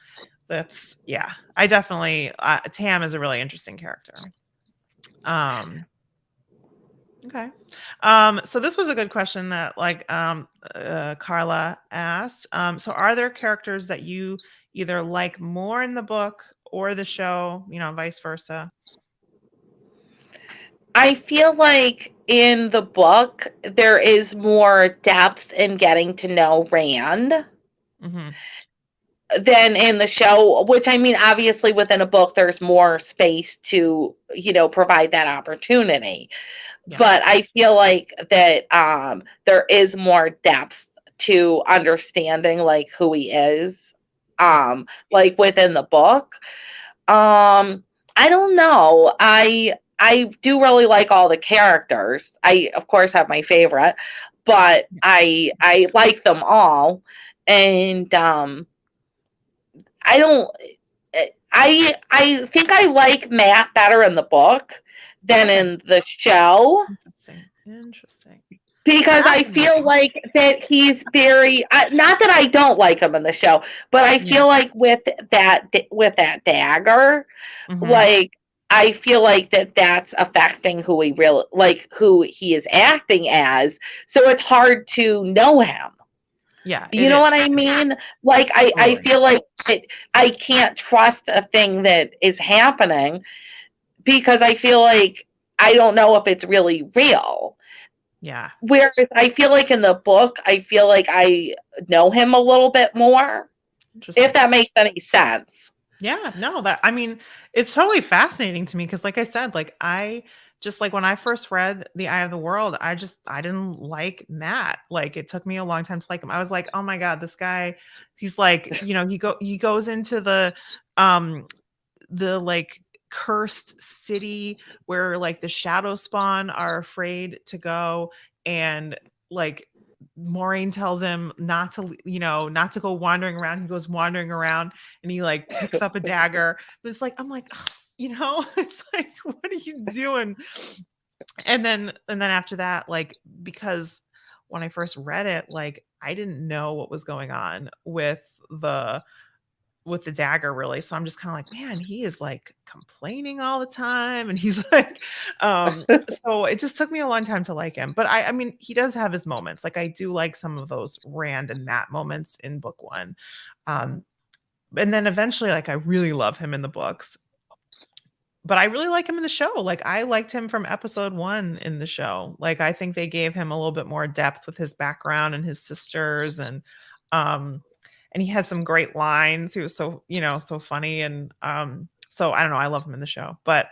that's, yeah, I definitely, Tam is a really interesting character. Um okay. So this was a good question that, like, Carla asked. So are there characters that you either like more in the book or the show, vice versa? I feel like in the book there is more depth in getting to know Rand Hmm. than in the show, which, I mean, obviously within a book there's more space to, provide that opportunity. Yeah. But I feel like that there is more depth to understanding like who he is, Yeah. like within the book. I don't know. I do really like all the characters. I of course have my favorite, but Yes. I like them all. And I don't I think I like Matt better in the book than Okay. in the show, Interesting. Interesting. because I feel Fascinating. like that he's very, not that I don't like him in the show, but I Yeah. feel like with that dagger, Hmm. like, I feel like that's affecting who he really, like, who he is acting as, so it's hard to know him. Yeah. It You know is. what I mean? Like, I Totally. feel like I can't trust a thing that is happening because I feel like I don't know if it's really real. Yeah. Whereas I feel like in the book, I feel like I know him a little bit more, if Interesting. that makes any sense. Yeah, no, that, I mean, it's totally fascinating to me because, like I said, like, I just, like, when I first read The Eye of the World, I didn't like Matt. Like, it took me a long time to like him. I was like, "Oh my god, this guy, he's like, he goes into the like cursed city where, like, the shadow spawn are afraid to go, and, like, Maureen tells him not to, not to go wandering around. He goes wandering around, and he, like, picks up a dagger. But it's like, I'm like, "Ugh," it's like, what are you doing? And then after that, like, because when I first read it, like, I didn't know what was going on with the dagger, really. So I'm just kind of like, man, he is, like, complaining all the time, and he's like, so it just took me a long time to like him. But I mean, he does have his moments. Like, I do like some of those Rand and Matt moments in book one. Um, and then eventually, like, I really love him in the books. But I really like him in the show. Like, I liked him from episode 1 in the show. Like, I think they gave him a little bit more depth with his background and his sisters, um and he has some great lines. He was so, so funny, and so I don't know, I love him in the show. But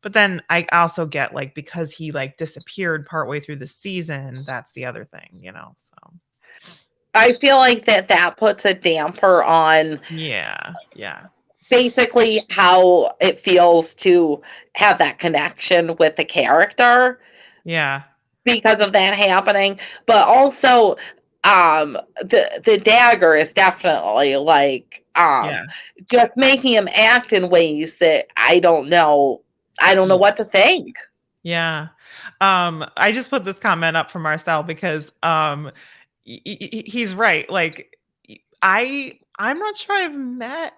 then I also get, like, because he, like, disappeared partway through the season, that's the other thing. So I feel like that puts a damper on yeah, yeah. basically how it feels to have that connection with the character Yeah. because of that happening. But also, the dagger is definitely like, Yeah. just making him act in ways that I don't know Yeah. what to think. Yeah. I just put this comment up from Marcel because he's right. Like, I'm not sure I've met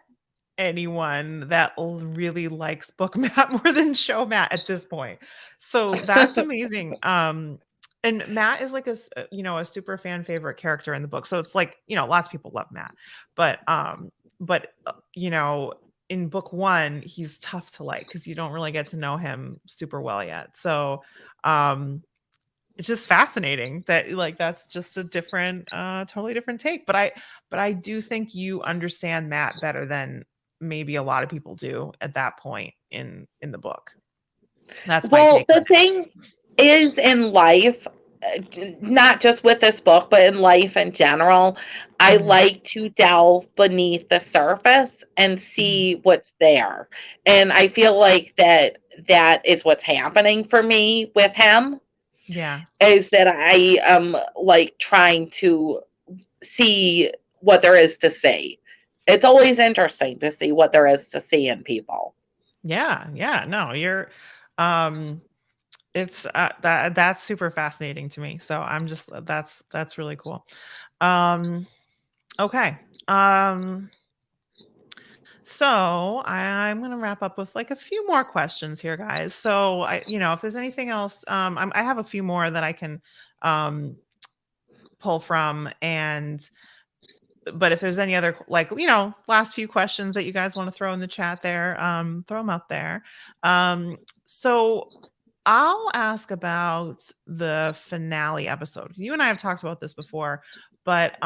anyone that really likes book Matt more than show Matt at this point. So that's amazing. And Matt is like a super fan favorite character in the book. So it's like, lots of people love Matt. But in book 1, he's tough to like because you don't really get to know him super well yet. So um it's just fascinating that, like, that's just a different, totally different take. But I do think you understand Matt better than maybe a lot of people do at that point in the book. That's my Well, take on the it. thing is, in life, not just with this book, but in life in general, I Mhm, like to delve beneath the surface and mhm. see what's there. And I feel like that is what's happening for me with him, Yeah. is that I am like trying to see what there is to see. It's always interesting to see what there is to see in people. Yeah, yeah, no, um it's, that's super fascinating to me, so I'm just that's really cool. Um, okay, um, so I'm gonna wrap up with, like, a few more questions here, guys. So if there's anything else, I have a few more that I can, um, pull from, and but if there's any other, like, last few questions that you guys wanna throw in the chat there, throw them up there. So I'll ask about the finale episode. You and I have talked about this before, but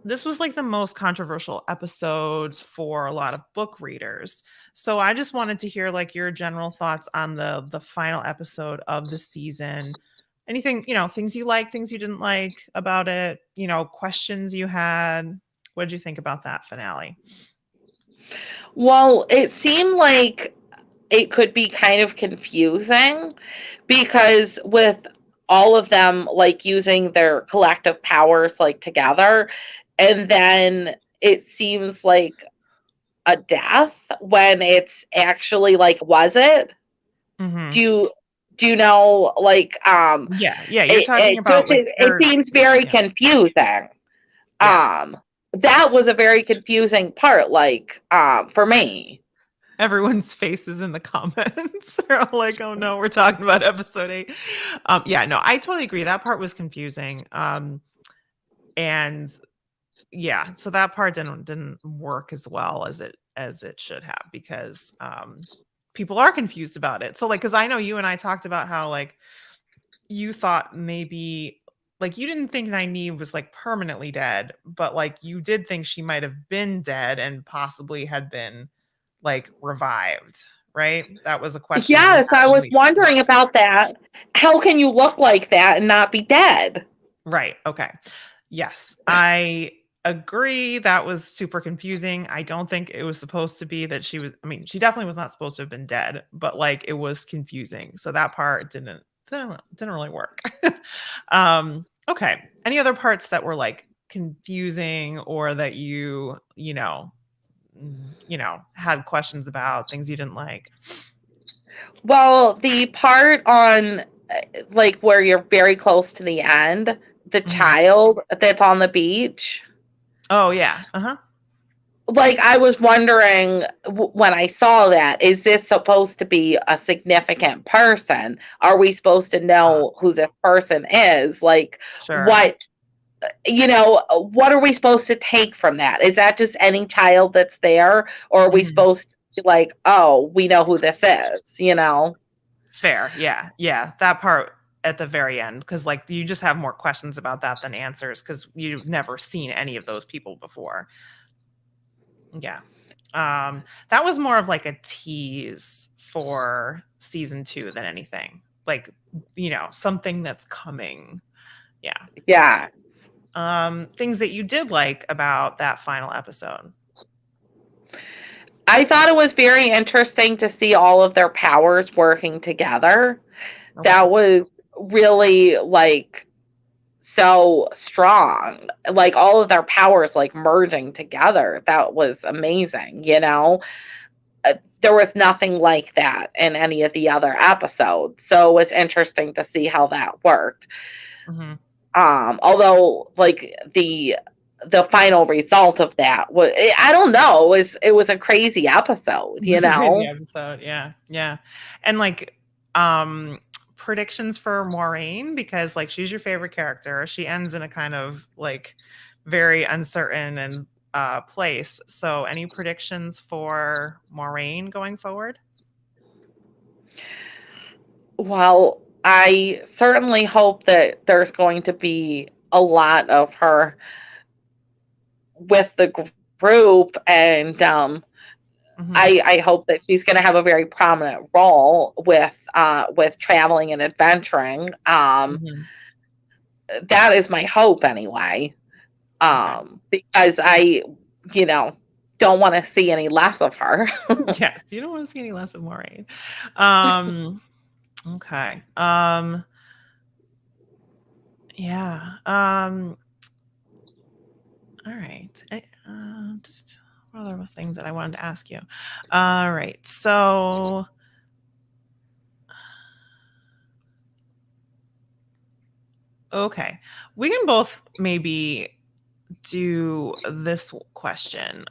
this was like the most controversial episode for a lot of book readers. So I just wanted to hear like your general thoughts on the final episode of the season. Anything, things you like, things you didn't like about it, questions you had. What did you think about that finale? Well, it seemed like it could be kind of confusing because with all of them like using their collective powers like together, and then it seems like a death when it's actually like, was it? Hmm. Do you do you know like Yeah, yeah, you're it, talking it just about like it they're seems very yeah, confusing. yeah. Um that was a very confusing part, like for me. Everyone's faces in the comments are all like, "Oh no, we're talking about episode 8." Yeah, no, I totally agree. That part was confusing. And yeah, so that part didn't work as well as it should have because people are confused about it. So like cuz I know you and I talked about how like you thought maybe like you didn't think Nynaeve was like permanently dead, but like you did think she might have been dead and possibly had been like revived, right? That was a question that you Yes, had I when was we talked about wondering about that. How can you look like that and not be dead? right, okay. Yes, I agree, that was super confusing. I don't think it was supposed to be that she definitely was not supposed to have been dead, but, like, it was confusing, so that part didn't really work. Okay. Any other parts that were, like, confusing or that had questions about, things you didn't like? Well, the part on like where you're very close to the end, the Mhm. child that's on the beach, Oh, yeah, uh-huh. like I was wondering when I saw that, is this supposed to be a significant person? Are we supposed to Uh, know who this person is? Like sure. what what are we supposed to take from that? Is that just any child that's there, or are we Mhm. supposed to be like, oh, we know who this is, you know? Fair, yeah, yeah, that part at the very end, because like, you just have more questions about that than answers, because 'cause you've never seen any of those people before. Yeah. That was more of like a tease for season 2 than anything. Like, something that's coming. Yeah. Yeah. Things that you did like about that final episode. I thought it was very interesting to see all of their powers working together. Okay. That was really like so strong. Like all of their powers like merging together. That was amazing, you know? There was nothing like that in any of the other episodes. So it was interesting to see how that worked. Mhm. Although like the final result of that was, I don't know, it was a crazy episode, It you was a crazy know? episode, yeah, yeah. And, like, um, predictions for Maureen because, like, she's your favorite character. She ends in a kind of, like, very uncertain and, place. So, any predictions for Maureen going forward? Well, I certainly hope that there's going to be a lot of her with the group, and Hmm. I hope that she's going to have a very prominent role with traveling and adventuring. Hmm. That is my hope anyway. Okay. Because I, you know, don't want to see any less of her. Yes, you don't want to see any less of Moraine. Um, okay. Yeah. All right. Just what other things that I wanted to ask you? All right. So, okay, we can both maybe do this question.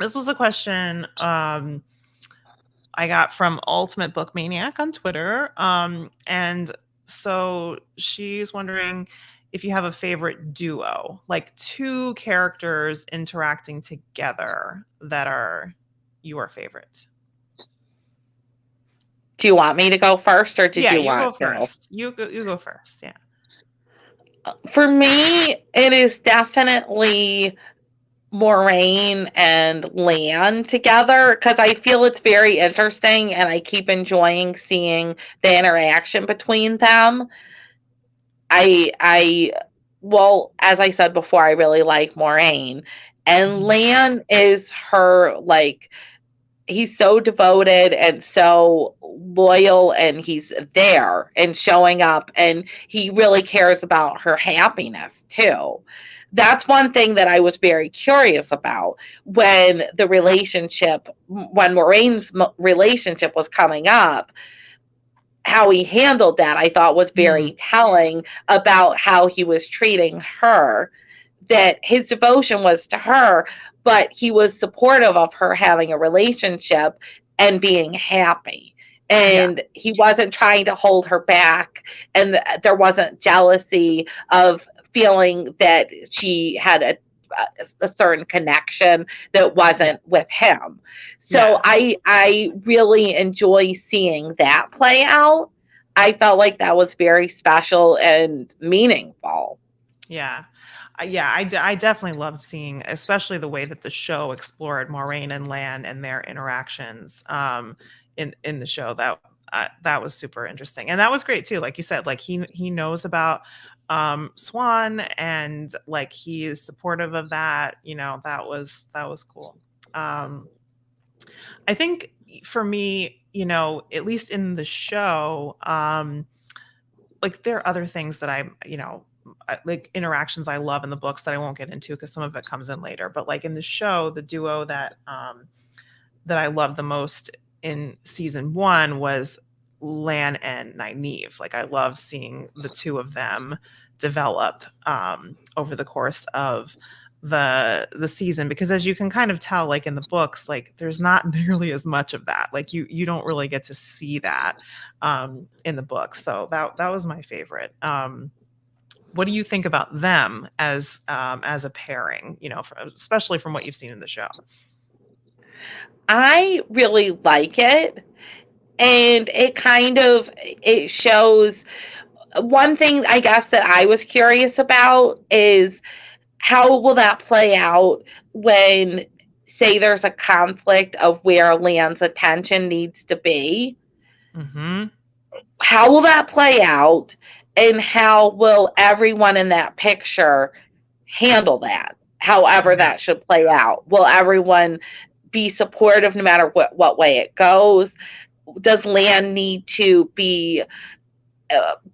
This was a question I got from Ultimate Book Maniac on Twitter. And so she's wondering if you have a favorite duo, like two characters interacting together that are your favorite. Do you want me to go first, or did Yeah, you you go want to? first. You go first. Yeah. For me, it is definitely Moraine and Lan together because I feel it's very interesting and I keep enjoying seeing the interaction between them. I well, as I said before, I really like Moraine. And Mhm. Lan is her like he's so devoted and so loyal and he's there and showing up and he really cares about her happiness too. That's one thing that I was very curious about when Moraine's relationship was coming up. How he handled that I thought was Mhm. very telling about how he was treating her, that his devotion was to her, but he was supportive of her having a relationship and being happy. Yeah. And he wasn't trying to hold her back, and there wasn't jealousy of feeling that she had a certain connection that Yeah. wasn't with him. So Yeah. I really enjoy seeing that play out. I felt like that was very special and meaningful. Yeah. Yeah, I definitely loved seeing, especially the way that the show explored Moraine and Lan and their interactions in the show. That was super interesting, and that was great too. Like you said, like he knows about Swan, and like he is supportive of that. That was cool. Um, I think for me, at least in the show, like there are other things that like interactions I love in the books that I won't get into because some of it comes in later. But like in the show, the duo that I loved the most in season one was Lan and Nynaeve. Like I love seeing the two of them develop over the course of the season, because as you can kind of tell, like in the books, like there's not nearly as much of that. Like you don't really get to see that in the books. So that was my favorite. What do you think about them as a pairing? Especially from what you've seen in the show. I really like it, and it shows one thing I guess that I was curious about is how will that play out when, say, there's a conflict of where Lan's attention needs to be. Hmm. How will that play out, and how will everyone in that picture handle that? However, Yeah. that should play out. Will everyone be supportive no matter what way it goes? Does Lan need to be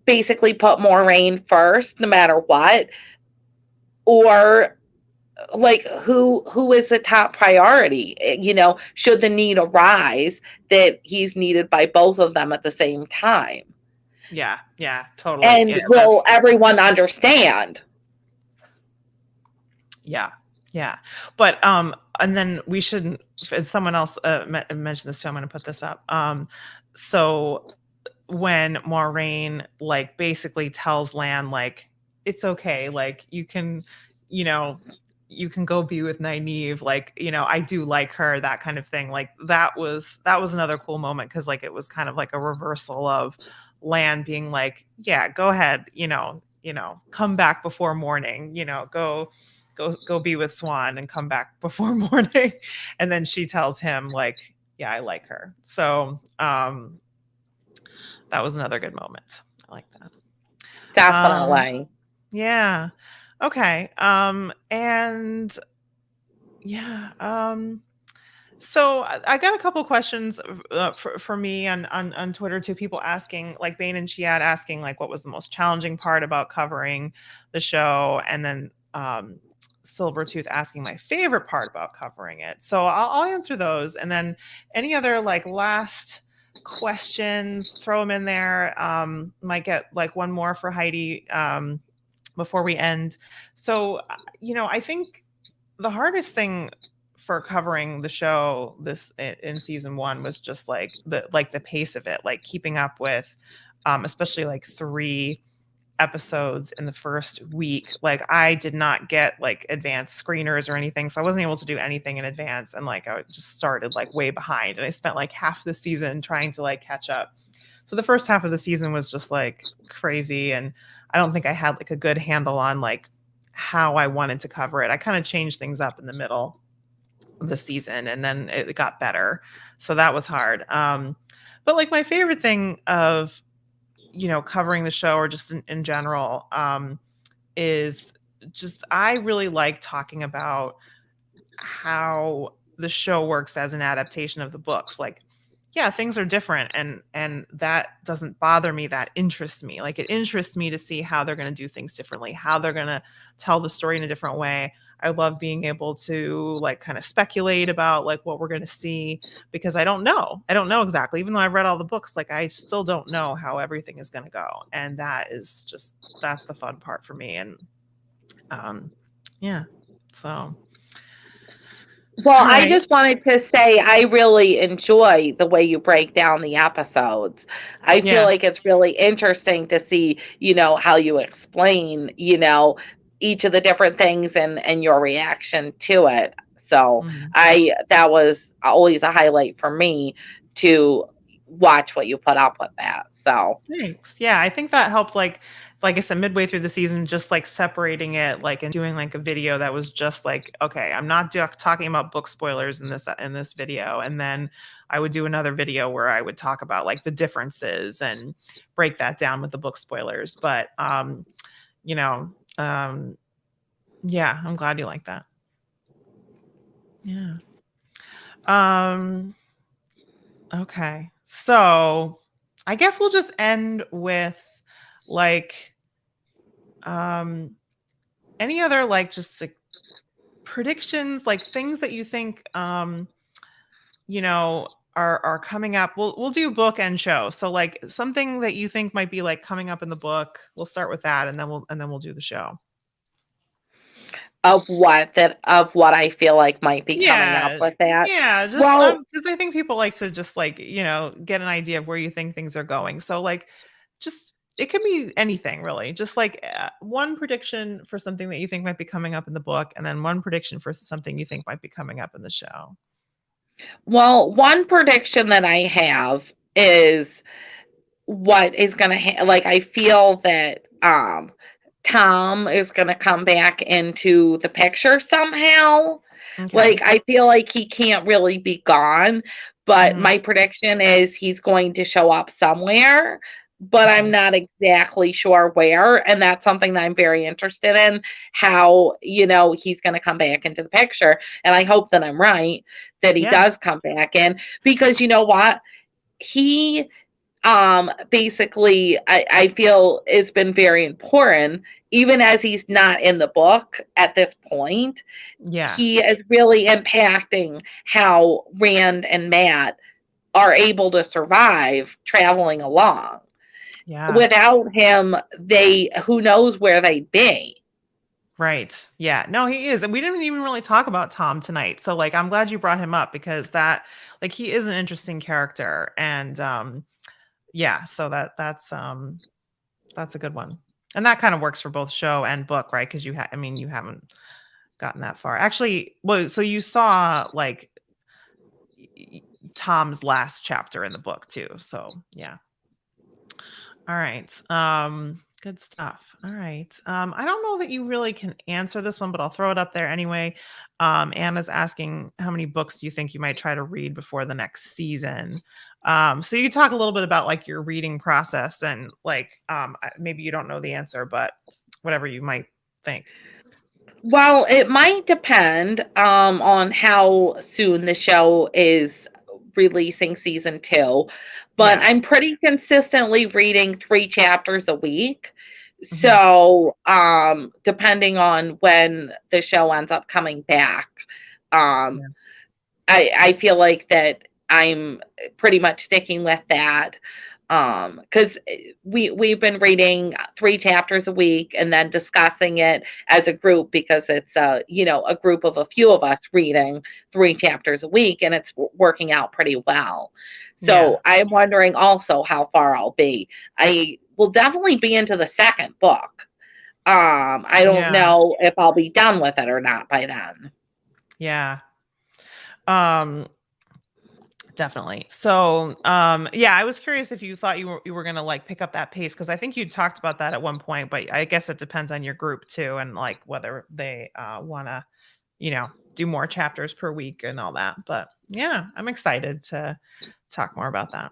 basically put more rain first no matter what, or like who is the top priority? Should the need arise that he's needed by both of them at the same time, Yeah, yeah, totally. and Yeah, will everyone understand? yeah, yeah. But and then we shouldn't. As someone else mentioned this too, I'm going to put this up. So when Moraine like basically tells Lan like it's okay, like you know, you can go be with Nynaeve, like I do like her, that kind of thing. Like that was another cool moment because like it was kind of like a reversal of Lan being like, yeah, go ahead, come back before morning, go. go be with Swan and come back before morning. And then she tells him like, yeah, I like her. So that was another good moment. I like that. Um, Definitely. yeah. Okay. And yeah. So I got a couple of questions for me on Twitter too. People asking, like Bane and Chiat asking, like, what was the most challenging part about covering the show, and then Silvertooth asking my favorite part about covering it. So I'll answer those, and then any other like last questions, throw them in there. Might get like one more for Heidi before we end. So I think the hardest thing for covering the show this in season one was just like the pace of it, like keeping up with especially like 3 episodes in the first week. Like I did not get like advanced screeners or anything, so I wasn't able to do anything in advance, and like I just started like way behind, and I spent like half the season trying to like catch up. So the first half of the season was just like crazy, and I don't think I had like a good handle on like how I wanted to cover it. I kind of changed things up in the middle of the season, and then it got better. So that was hard. But like my favorite thing of covering the show, or just in general, is just I really like talking about how the show works as an adaptation of the books. Like, yeah, things are different, and that doesn't bother me. That interests me. Like, it interests me to see how they're going to do things differently, how they're going to tell the story in a different way. I love being able to like kind of speculate about like what we're going to see, because I don't know. I don't know exactly. Even though I've read all the books, like I still don't know how everything is going to go. And that's the fun part for me. And yeah. So, Well, all I right. just wanted to say I really enjoy the way you break down the episodes. I feel Yeah. like it's really interesting to see, how you explain, each of the different things and your reaction to it. So, Mhm. I that was always a highlight for me to watch what you put up with that. So, Thanks. Yeah, I think that helped, like I said, midway through the season, just like separating it, like, and doing like a video that was just like, okay, I'm not talking about book spoilers in this video, and then I would do another video where I would talk about like the differences and break that down with the book spoilers. But you know, yeah, I'm glad you like that. Yeah. Um. Okay. So, I guess we'll just end with like um any other like just like predictions, like things that you think are coming up. We'll do book and show. So like something that you think might be like coming up in the book. We'll start with that, and then we'll do the show. of what I feel like might be coming up Yeah. with that. Yeah, just Well, because I think people like to just like, get an idea of where you think things are going. So like just it could be anything really. Just like one prediction for something that you think might be coming up in the book, and then one prediction for something you think might be coming up in the show. one prediction that I have is what is going to like I feel that Tom is going to come back into the picture somehow. Okay. Like I feel like he can't really be gone, but Mhm. my prediction is he's going to show up somewhere, but I'm Okay. not exactly sure where, and that's something that I'm very interested in, how, he's going to come back into the picture, and I hope that I'm right that he Yeah. does come back in, because you know what? He basically I feel it's been very important, even as he's not in the book at this point. Yeah. He is really impacting how Rand and Matt are able to survive traveling along. Yeah. Without him, they who knows where they'd be. Right. Yeah. No, he is. And we didn't even really talk about Tom tonight. So like I'm glad you brought him up, because that like he is an interesting character. And yeah, so that's a good one. And that kind of works for both show and book, right? Because you haven't gotten that far. Actually, well, so you saw like Tom's last chapter in the book too. So yeah. All right. Good stuff. All right. I don't know that you really can answer this one, but I'll throw it up there anyway. Anna's asking how many books do you think you might try to read before the next season? So you talk a little bit about like your reading process and like maybe you don't know the answer, but whatever you might think. Well, it might depend on how soon the show is releasing season two, but Yeah. I'm pretty consistently reading 3 chapters a week. Hmm. So, depending on when the show ends up coming back, um, Yeah. I feel like that I'm pretty much sticking with that. Because we've been reading 3 chapters a week and then discussing it as a group because it's a group of a few of us reading 3 chapters a week and it's working out pretty well. Yeah. So I'm wondering also how far I'll be. I will definitely be into the second book. I don't Yeah. know if I'll be done with it or not by then. Yeah. Um, Definitely. So, yeah, I was curious if you thought you were gonna like pick up that pace because I think you talked about that at one point, but I guess it depends on your group too, and like whether they want to, do more chapters per week and all that. But yeah, I'm excited to talk more about that.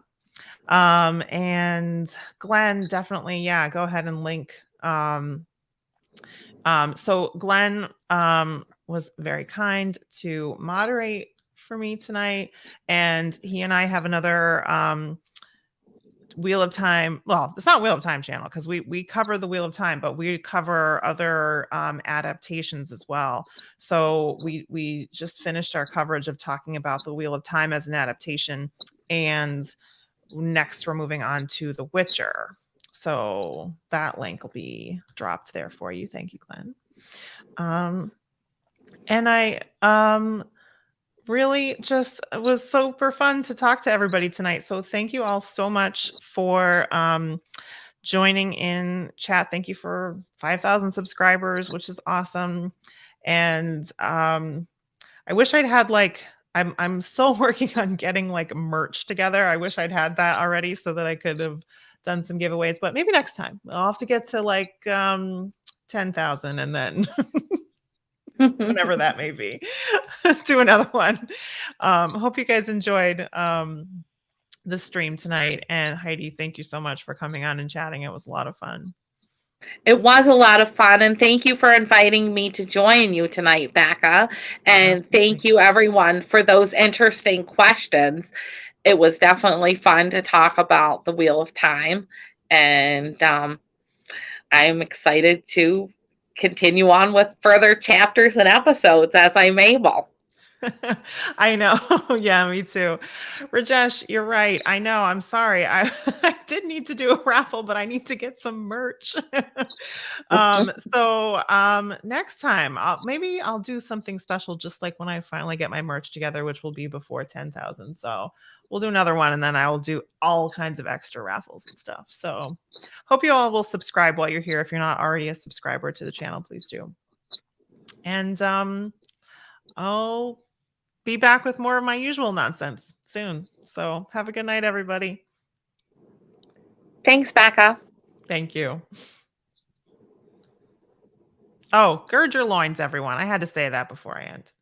And Glenn, definitely, yeah, go ahead and link. So Glenn was very kind to moderate for me tonight, and he and I have another Wheel of Time. Well, it's not Wheel of Time channel because we cover the Wheel of Time, but we cover other adaptations as well. So we just finished our coverage of talking about the Wheel of Time as an adaptation, and next we're moving on to The Witcher. So that link will be dropped there for you. Thank you, Glenn. And I really just it was super fun to talk to everybody tonight. So thank you all so much for joining in chat. Thank you for 5,000 subscribers, which is awesome. And I wish I'd had like I'm still working on getting like merch together. I wish I'd had that already so that I could have done some giveaways, but maybe next time. I'll have to get to like 10,000 and then whenever that may be, do another one. Hope you guys enjoyed the stream tonight. And Heidi, thank you so much for coming on and chatting. It was a lot of fun. It was a lot of fun, and thank you for inviting me to join you tonight, Becca. And thank Absolutely. you, everyone, for those interesting questions. It was definitely fun to talk about the Wheel of Time, and I'm excited to continue on with further chapters and episodes as I'm able. I know. Yeah, me too. Rajesh, you're right. I know. I'm sorry. I did need to do a raffle, but I need to get some merch. Next time, maybe I'll do something special just like when I finally get my merch together, which will be before 10,000. So we'll do another one and then I will do all kinds of extra raffles and stuff. So hope you all will subscribe while you're here. If you're not already a subscriber to the channel, please do. And I'll be back with more of my usual nonsense soon. So have a good night, everybody. Thanks, Becca. Thank you. Oh, gird your loins, everyone. I had to say that before I end.